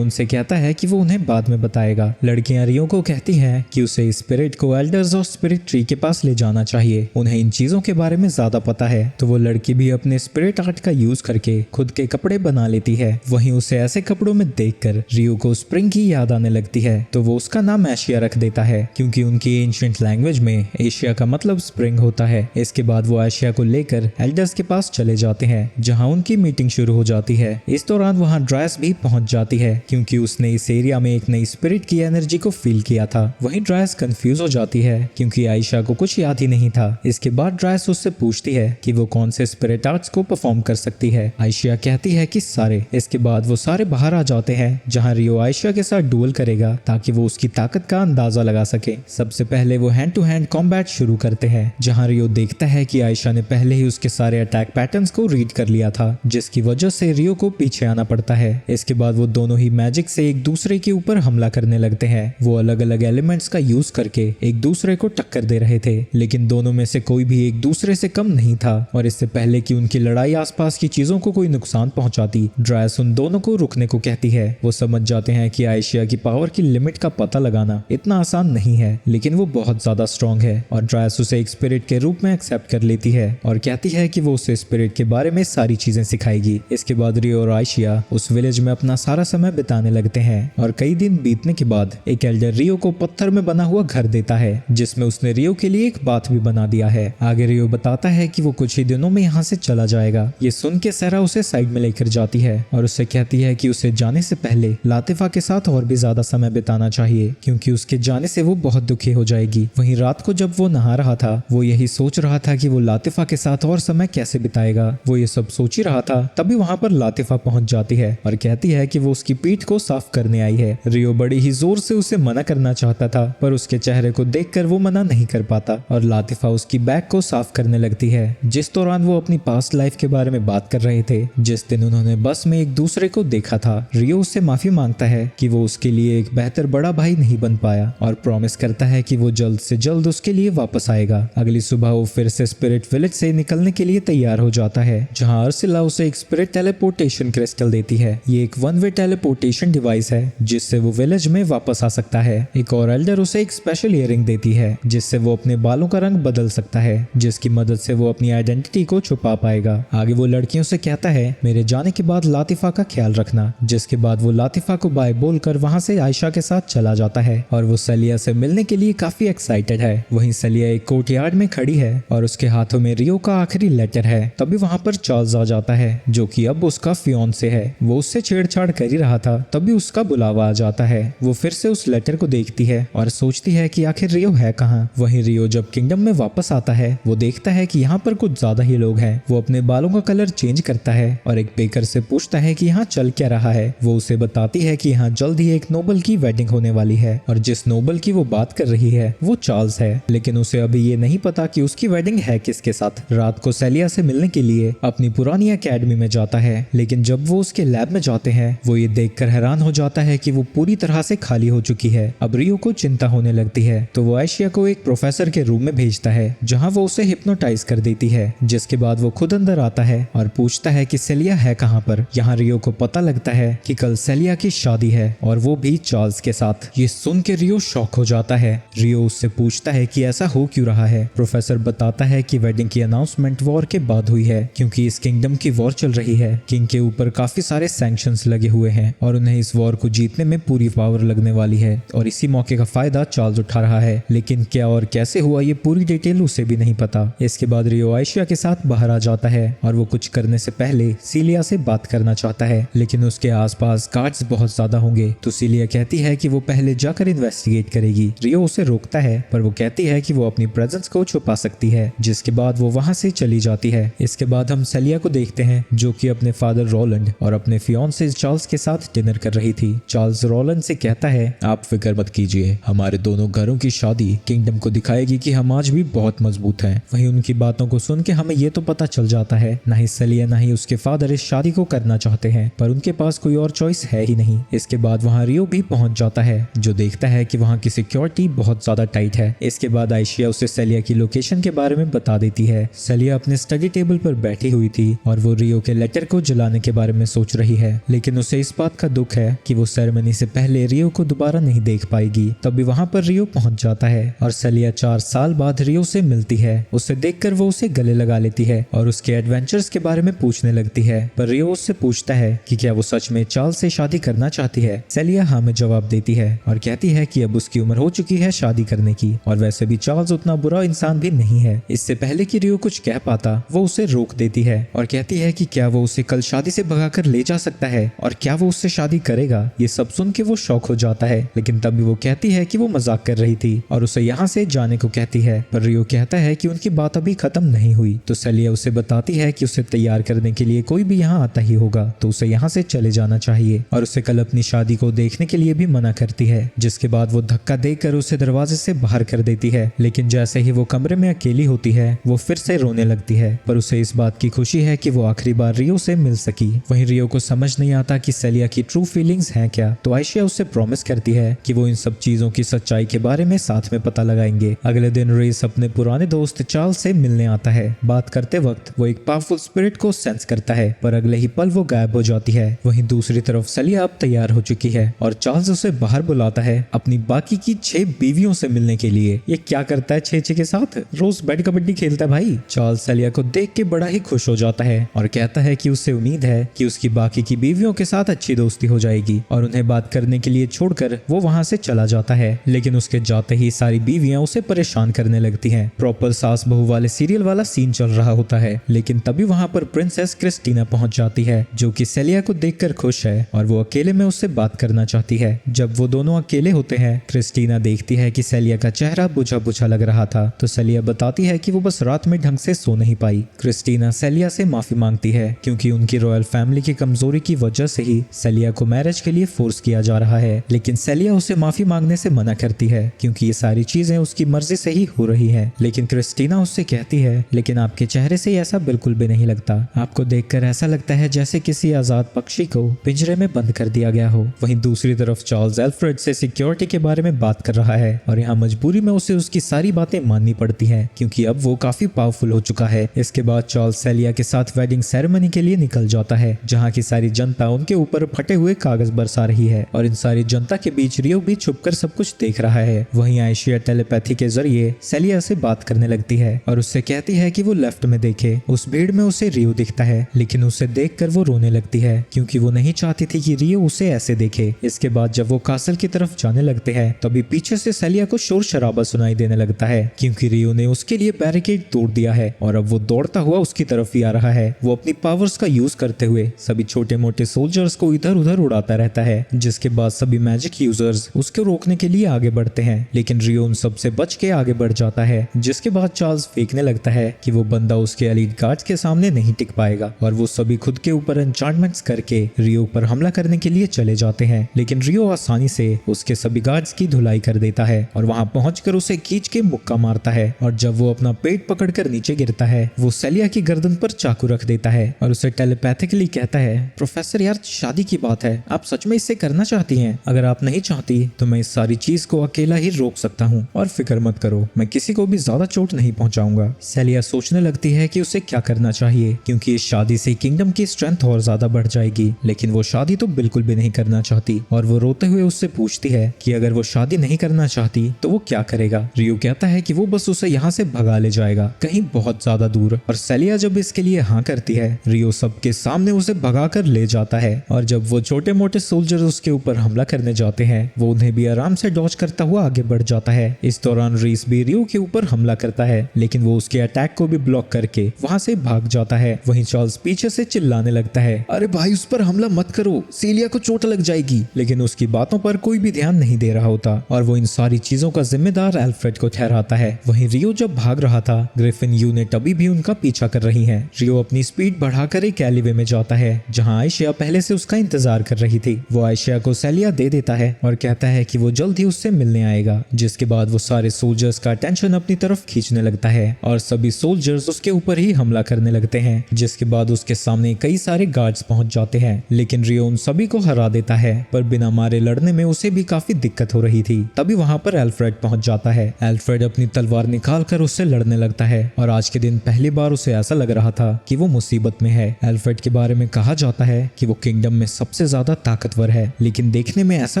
[SPEAKER 1] उनसे कहता है कि वो उन्हें बाद में बताएगा। लड़कियां रियो को कहती हैं कि उसे स्पिरिट को एल्डर्स और स्पिरिट ट्री के पास ले जाना चाहिए, उन्हें इन चीजों के बारे में ज्यादा पता है। तो वो लड़की भी अपने स्पिरिट आर्ट का यूज करके खुद के कपड़े बना लेती है। वहीं उसे ऐसे कपड़ों में देखकर रियो को स्प्रिंग की याद आने लगती है, तो वो उसका नाम एशिया रख देता है क्योंकि उनकी एंशिएंट लैंग्वेज में एशिया का मतलब स्प्रिंग होता है। इसके बाद वो एशिया को लेकर एल्डर्स के पास चले जाते हैं जहां उनकी मीटिंग शुरू हो जाती है। इस दौरान वहां ड्रायस भी पहुंच जाती है क्योंकि उसने इस एरिया में एक नई स्पिरिट की एनर्जी को फील किया था। वहीं ड्रायस कंफ्यूज हो जाती है क्योंकि आयशा को कुछ याद ही नहीं था। इसके बाद ड्रायस उससे पूछती है कि वो कौन से स्पिरिट आर्ट्स को परफॉर्म कर सकती है। आयशा कहती है कि सारे। इसके बाद वो सारे बाहर आ जाते हैं जहां रियो आयशा के साथ डुएल करेगा ताकि वो उसकी ताकत का अंदाजा लगा सके। सबसे पहले वो हैंड टू हैंड कॉम्बैट शुरू करते हैं जहां रियो देखता है कि आयशा ने पहले ही उसके सारे अटैक पैटर्न्स को रीड कर लिया था जिसकी वजह से रियो को पीछे आना पड़ता है। इसके बाद वो दोनों ही मैजिक से एक दूसरे के ऊपर हमला करने लगते हैं। वो अलग अलग एलिमेंट्स का यूज करके एक दूसरे को टक्कर दे रहे थे लेकिन दोनों में से कोई भी एक दूसरे से कम नहीं था और इससे पहले कि उनकी लड़ाई आसपास की चीजों को कोई नुकसान पहुंचाती, ड्रायस उन दोनों को रुकने को कहती है। वो समझ जाते हैं कि आयशा की पावर की लिमिट का पता लगाना इतना आसान नहीं है लेकिन वो बहुत ज्यादा स्ट्रॉन्ग है और ड्रायस उसे एक स्पिरिट के रूप में एक्सेप्ट कर लेती है और कहती है कि वो उसे स्पिरिट के बारे में सारी चीजें सिखाएगी। इसके बाद रियो और आयशा उस विलेज में अपना सारा समय बिताने लगते हैं और कई दिन बीतने के बाद एक एल्डर रियो को पत्थर में बना हुआ घर देता है जिसमें उसने रियो के लिए एक बाथ भी बना दिया है। आगे रियो बताता है कि वो कुछ ही दिनों में यहाँ से चला जाएगा। ये सुन के सहरा उसे साइड में लेकर जाती है और उससे कहती है कि उसे जाने से पहले लातिफा के साथ और भी ज्यादा समय बिताना चाहिए क्योंकि उसके जाने से वो बहुत दुखी हो जाएगी। वहीं रात को जब वो नहा रहा था वो यही सोच रहा था कि वो लातिफा के साथ और समय कैसे बिताएगा। वो ये सब सोच ही रहा था तभी वहां पर लातिफा पहुंच जाती है और कहती है कि वो उसकी पीठ को साफ करने आई है। रियो बड़ी ही जोर से उसे मना करना चाहता था पर उसके चेहरे को देखकर वो मना नहीं कर पाता और लातिफा उसकी बैग को साफ करने लगती है। जिस दौरान वो अपनी पास्ट लाइफ के बारे में बात कर रहे थे जिस दिन उन्होंने बस में एक दूसरे को देखा था। रियो उससे माफी मांगता है कि वो उसके लिए एक बेहतर बड़ा भाई नहीं बन पाया और प्रॉमिस करता है कि वो जल्द से जल्द उसके लिए वापस आएगा। अगली सुबह वो फिर से स्पिरिट विलेज से निकलने के लिए तैयार हो जाता है जहां अर्सिला उसे एक स्पिरिट टेलीपोर्टेशन क्रिस्टल देती है। ये एक वन वे टेलीपोर्टेशन डिवाइस है जिससे वो विलेज में वापस आ सकता है। एक और एल्डर उसे एक स्पेशल इयरिंग देती है जिससे वो अपने बालों का रंग बदल सकता है जिसकी मदद से वो अपनी आइडेंटिटी को छुपा पाएगा। आगे वो लड़कियों से कहता है मेरे जाने के बाद लातिफा का ख्याल रखना, जिसके बाद वो लातिफा को बाय बोलकर वहां से आयशा के साथ चला जाता है और वो सलिया से मिलने के लिए काफी एक्साइटेड है। वहीं सलिया एक कोर्टयार्ड में खड़ी है और उसके हाथों में रियो का आखिरी लेटर है। तभी वहां पर चार्ल्स आ जाता है जो कि अब उसका फियांसे है। वो उससे छेड़छाड़ कर ही रहा था तभी उसका बुलावा आ जाता है। वो फिर से उस लेटर को देखती है और सोचती है कि आखिर रियो है कहाँ। वहीं रियो जब किंगडम में वापस आता है वो देखता है कि यहाँ पर कुछ ज्यादा ही लोग हैं। वो अपने बालों का कलर चेंज करता है और एक बेकर से पूछता है कि यहाँ चल क्या रहा है। वो उसे बताती है कि यहाँ जल्द ही एक नोबल की वेडिंग होने वाली है और जिस नोबल की वो बात कर रही है वो चार्ल्स है, लेकिन उसे अभी ये नहीं पता कि उसकी वेडिंग है किसके साथ। रात को सेलिया से मिलने के लिए अपनी पुरानी एकेडमी में जाता है लेकिन जब वो उसके लैब में जाते हैं वो ये देखकर हैरान हो जाता है कि वो पूरी तरह से खाली हो चुकी है। अब रियो को चिंता होने लगती है तो वो आयशा को एक प्रोफेसर के रूम में भेजता है जहां वो उसे हिप्नोटाइज कर देती है। जिसके बाद वो खुद अंदर आता है और पूछता है कि सेलिया है कहां पर। यहाँ रियो को पता लगता है कि कल सेलिया की शादी है और वो भी चार्ल्स के साथ। ये सुन के रियो शॉक हो जाता है। रियो उससे पूछता है कि ऐसा हो क्यों रहा है। प्रोफेसर बताता है कि वेडिंग की अनाउंसमेंट वॉर के बाद हुई है क्योंकि इस किंगडम की वॉर चल रही है। किंग के ऊपर काफी सारे सैंक्शंस लगे हुए हैं और उन्हें इस वॉर को जीतने में पूरी पावर लगने वाली है और इसी मौके का फायदा चार्ल्स उठा रहा है। लेकिन क्या और कैसे हुआ ये पूरी डिटेल उसे भी नहीं पता। इसके बाद रियो आयशा के साथ बाहर आ जाता है और वो कुछ करने से पहले सीलिया से बात करना चाहता है लेकिन उसके आसपास गार्ड्स बहुत ज्यादा होंगे तो सीलिया कहती है कि वो पहले जाकर इन्वेस्टिगेट करेगी। रियो उसे रोकता है पर वो कहती है कि वो अपनी प्रेजेंस को छुपा सकती है, जिसके बाद वो वहां से चली जाती है। इसके बाद हम सेलिया को देखते हैं जो कि अपने फादर रोलैंड और अपने फियांसे चार्ल्स के साथ डिनर कर रही थी। चार्ल्स रोलैंड से कहता है,
[SPEAKER 3] आप फिक्र मत कीजिए, हमारे दोनों घरों की शादी किंगडम को दिखाएगी कि हम आज भी बहुत मजबूत हैं।
[SPEAKER 1] वहीं उनकी बातों को सुन के हमें ये तो पता चल जाता है ना ही सेलिया ना ही उसके फादर इस शादी को करना चाहते हैं, पर उनके पास कोई और चॉइस है ही नहीं। इसके बाद वहाँ रियो भी पहुंच जाता है, जो देखता है कि वहाँ की सिक्योरिटी बहुत ज्यादा टाइट है। इसके बाद आयशिया उसे सेलिया की लोकेशन के बारे में बता देती है। सेलिया अपने स्टडी टेबल पर बैठी हुई थी और वो रियो के लेटर को जलाने के बारे में सोच रही है, लेकिन उसे इस बात का दुख है कि वो सेरेमनी से पहले रियो को दोबारा नहीं देख पाएगी। तभी वहाँ पर रियो पहुंच जाता है और सेलिया 4 साल बाद रियो से मिलती है। उसे देखकर वो उसे गले लगा लेती है और उसके एडवेंचर्स के बारे में पूछने लगती है, पर रियो उससे पूछता है कि क्या वो सच में चार्ल्स से शादी करना चाहती है। सेलिया हाँ में जवाब देती है और कहती है कि अब उसकी उम्र हो चुकी है शादी करने की, और वैसे भी चार्ल्स उतना बुरा इंसान भी नहीं है। इससे पहले कि रियो कुछ कह पाता, वो उसे रोक देती है और कहती है कि क्या वो उसे कल शादी से भगाकर ले जा सकता है और क्या वो उससे शादी करेगा। ये सब सुन के वो शॉक हो जाता है, लेकिन तभी वो कहती है कि वो मजाक कर रही थी और उसे यहाँ से जाने को कहती है, पर रियो कहता है कि उनकी बात अभी खत्म नहीं हुई। तो सेलिया उसे बताती है कि उसे तैयार करने के लिए कोई भी यहाँ आता ही होगा, तो उसे यहाँ से चले जाना चाहिए और उसे कल अपनी शादी को देखने के लिए भी मना करती है। जिसके बाद वो धक्का देकर उसे दरवाजे से बाहर कर देती है, लेकिन जैसे ही वो कमरे में अकेली होती है वो फिर से रोने लगती है, पर उसे इस बात की खुशी है कि वो आखिरी बार रियो से मिल सकी। वहीं रियो को समझ नहीं आता कि सेलिया की ट्रू फीलिंग्स हैं क्या, तो आयशिया उससे प्रॉमिस करती है कि वो इन सब चीजों की सच्चाई के बारे में साथ में पता लगाएंगे। अगले दिन रेस अपने पुराने दोस्त चार्ल्स से मिलने आता है। बात करते वक्त वो एक पावरफुल स्पिरिट को सेंस करता है, पर अगले ही पल वो गायब हो जाती है। वहीं दूसरी तरफ सेलिया अब तैयार हो चुकी है और चार्ल्स उसे बाहर बुलाता है अपनी बाकी की 6 बीवियों से मिलने के लिए। ये क्या करता है 6 के साथ, रोज बैट कबड्डी खेलता है भाई। चार्ल्स सेलिया को देख के बड़ा ही खुश हो जाता है और कहता है कि उससे उम्मीद है कि उसकी बाकी की बीवियों के साथ अच्छी दोस्ती हो जाएगी, और उन्हें बात करने के लिए छोड़कर वो वहाँ से चला जाता है। लेकिन उसके जाते ही सारी बीवियां उसे परेशान करने लगती हैं। प्रॉपर सास बहू वाले सीरियल वाला सीन चल रहा होता है, लेकिन तभी वहाँ पर प्रिंसेस क्रिस्टीना पहुंच जाती है, जो कि सेलिया को देखकर खुश है और वो अकेले में उससे बात करना चाहती है। जब वो दोनों अकेले होते हैं, क्रिस्टीना देखती है कि सेलिया का चेहरा बुझा बुझा लग रहा था, तो सेलिया बताती है कि वो बस रात में ढंग से सो नहीं पाई। क्रिस्टीना सेलिया से माफी मांगती है क्योंकि उनकी रॉयल फैमिली की कमजोरी की वजह से ही सेलिया को मैरिज के लिए फोर्स किया जा रहा है, लेकिन सेलिया उसे माफी मांगने से मना करती है क्योंकि ये सारी चीजें उसकी मर्जी से ही हो रही है। लेकिन क्रिस्टीना उससे कहती है, लेकिन आपके चेहरे से ऐसा बिल्कुल भी नहीं लगता, आपको देखकर ऐसा लगता है जैसे किसी आजाद पक्षी को पिंजरे में बंद कर दिया गया हो। वहीं दूसरी तरफ चार्ल्स एल्फ्रेड से सिक्योरिटी के बारे में बात कर रहा है और यहाँ मजबूरी में उसे उसकी सारी बातें माननी पड़ती हैं क्योंकि अब वो काफी पावरफुल हो चुका है। इसके बाद चार्ल्स सेलिया के साथ वेडिंग सेरेमनी के लिए निकल जाता है, जहाँ की सारी जनता उनके ऊपर फटे हुए कागज बरसा रही है और इन सारी जनता के बीच रियो भी छुपकर सब कुछ देख रहा है। वहीं आयशिया टेलीपैथी के जरिए सेलिया से बात करने लगती है और उससे कहती है कि वो लेफ्ट में देखे। उस भीड़ में उसे रियो दिखता है, लेकिन उसे देखकर वो रोने लगती है क्योंकि वो नहीं चाहती थी कि रियो उसे ऐसे देखे। इसके बाद जब वो कासल की तरफ जाने लगते हैं, तभी पीछे से सेलिया को शोर शराबा सुनाई देने लगता है क्योंकि रियो ने उसके लिए बैरिकेड तोड़ दिया है और अब वो दौड़ता हुआ उसकी तरफ ही आ रहा है। वो अपनी पावर्स का यूज करते हुए सभी छोटे मोटे सोल्जर्स को इधर उधर उड़ाता रहता है, जिसके बाद सभी मैजिक यूजर्स उसको रोकने के लिए आगे बढ़ते हैं, लेकिन रियो उन सबसे बच के आगे बढ़ जाता है। जिसके बाद चार्ल्स फेंकने लगता है कि वो बंदा उसके एलीट गार्ड्स के सामने नहीं टिक पाएगा और वो सभी खुद के ऊपर एन्चांटमेंट्स करके रियो पर हमला करने के लिए चले जाते हैं, लेकिन रियो आसानी से उसके सभी गार्ड्स की धुलाई कर देता है और वहां पहुंचकर उसे खींच के मुक्का मारता है और जब वो अपना पेट पकड़कर नीचे गिरता है, वो सेलिया की गर्दन पर चाकू रख देता है और उसे टेलीपैथिकली कहता है, प्रोफेसर यार शादी की बात है, आप सच में इससे करना चाहती हैं? अगर आप नहीं चाहती तो मैं इस सारी चीज को अकेला ही रोक सकता हूँ और फिक्र मत करो, मैं किसी को भी ज्यादा चोट नहीं पहुंचाऊंगा। सेलिया सोचने लगती है कि उसे क्या करना चाहिए क्योंकि इस शादी से किंगडम की स्ट्रेंथ और ज्यादा बढ़ जाएगी, लेकिन वो शादी तो बिल्कुल भी नहीं करना चाहती और वो रोते हुए उससे पूछती है कि अगर वो शादी नहीं करना चाहती तो वो क्या करेगा। रियो कहता है कि वो बस उसे यहाँ से भगा ले जाएगा कहीं बहुत ज्यादा दूर, और सेलिया जब इसके लिए हाँ करती है, रियो सबके सामने उसे भगाकर ले जाता है और जब वो छोटे मोटे सोल्जर उसके ऊपर हमला करने जाते हैं, वो उन्हें भी आराम से डॉज करता हुआ आगे बढ़ जाता है। इस दौरान रीस भी रियो के ऊपर हमला करता है, लेकिन वो उसके अटैक को भी ब्लॉक करके वहाँ से भाग जाता है। वहीं चार्ल्स पीछे से चिल्लाने लगता है, अरे भाई उस पर हमला मत करो, सेलिया को चोट लग जाएगी, लेकिन उसकी बातों पर कोई भी ध्यान नहीं दे रहा होता और वो इन सारी चीजों का जिम्मेदार एल्फ्रेड को ठहराता है। वहीं रियो जब भाग रहा था, ग्रिफिन यूनिट अभी भी उनका पीछा कर रही है। रियो अपनी स्पीड बढ़ाकर एक एलिवे में जाता है जहाँ आयशिया पहले से उसका इंतजार कर रही थी। वो आयशिया को सेलिया दे देता है और कहता है कि वो जल्द ही उससे मिलने आएगा, जिसके बाद वो सारे सोल्जर्स का अटेंशन अपनी तरफ खींचने लगता है और सभी सोल्जर्स उसके ऊपर ही हमला करने लगते हैं, जिसके बाद उसके सामने कई सारे गार्ड्स पहुंच जाते हैं। लेकिन रियो उन सभी को हरा देता है, पर बिना मारे लड़ने में उसे भी काफी दिक्कत हो रही थी। तभी वहां पर एल्फ्रेड पहुंच जाता है। एल्फ्रेड अपनी तलवार निकाल कर उससे लड़ने लगता है और आज के दिन पहली बार उसे ऐसा लग रहा था कि वो मुसीबत में है। एल्फ्रेड के बारे में कहा जाता है कि वो किंगडम में सबसे ज्यादा ताकतवर है, लेकिन देखने में ऐसा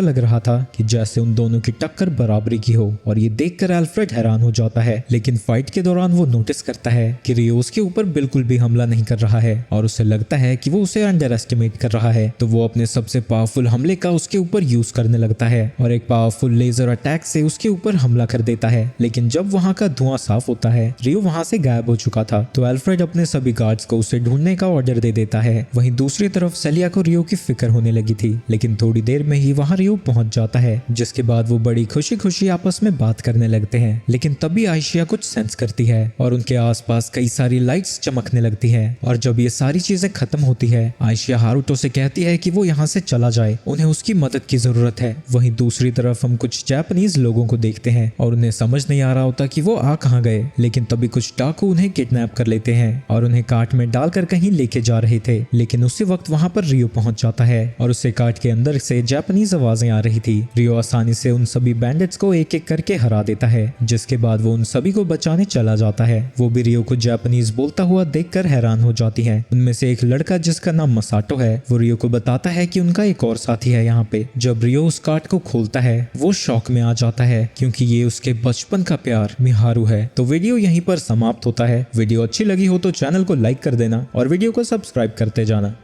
[SPEAKER 1] लग रहा था कि जैसे उन दोनों की टक्कर बराबरी की हो। और ये देखकर एल्फ्रेड हैरान हो जाता है, लेकिन फाइट के दौरान वो नोटिस करता है कि रियो उसके ऊपर बिल्कुल भी हमला नहीं कर रहा है और उसे लगता है कि वो उसे अंडर एस्टिमेट कर रहा है। तो वो अपने सबसे पावरफुल हमले का उसके ऊपर यूज करने लगता है और एक पावरफुल लेजर अटैक से उसके ऊपर हमला कर देता है। लेकिन जब वहां का धुआं साफ होता है, रियो वहां से गायब हो चुका था। तो एल्फ्रेड अपने सभी गार्ड्स को उसे ढूंढने का ऑर्डर दे देता है। वहीं दूसरी तरफ सेलिया को रियो की फिक्र होने लगी थी, लेकिन थोड़ी देर में ही वहां रियो पहुंच जाता है, जिसके बाद वो बड़ी खुशी खुशी आपस में बात करने लगते हैं। लेकिन तभी आयशिया कुछ सेंस करती है और उनके आसपास कई सारी लाइट्स चमकने लगती हैं। और जब ये सारी चीजें खत्म होती है, आयशिया हारुतो से कहती है कि वो यहाँ से चला जाए, उन्हें उसकी मदद की जरूरत है। वहीं दूसरी तरफ हम कुछ जापानीज लोगों को देखते हैं और उन्हें समझ नहीं आ रहा होता कि वो आ कहाँ गए। लेकिन तभी कुछ डाकू उन्हें किडनैप कर लेते हैं और उन्हें कार्ट में डालकर कहीं लेके जा रहे थे। लेकिन उसी वक्त वहां पर रियो पहुंच जाता है और उसे कार्ट के अंदर से जापानीज आवाजें आ रही थी। रियो आसानी से उन सभी बैंडिट्स को एक एक करके हरा देता है, जिसके बाद वो उन सभी को बचाने चला जाता है। वो भी रियो को जापानीज बोलता हुआ देखकर हैरान हो जाती है। उनमें से एक लड़का जिसका नाम मसाटो है, वो रियो को बताता है कि उनका एक और साथी है यहाँ पे। जब रियो उस कार्ट को खोलता है, वो शॉक में आ जाता है क्योंकि ये उसके बचपन का प्यार मिहारू है। तो वीडियो यहीं पर समाप्त होता है। वीडियो अच्छी लगी हो तो चैनल को लाइक कर देना और वीडियो को सब्सक्राइब करते जाना।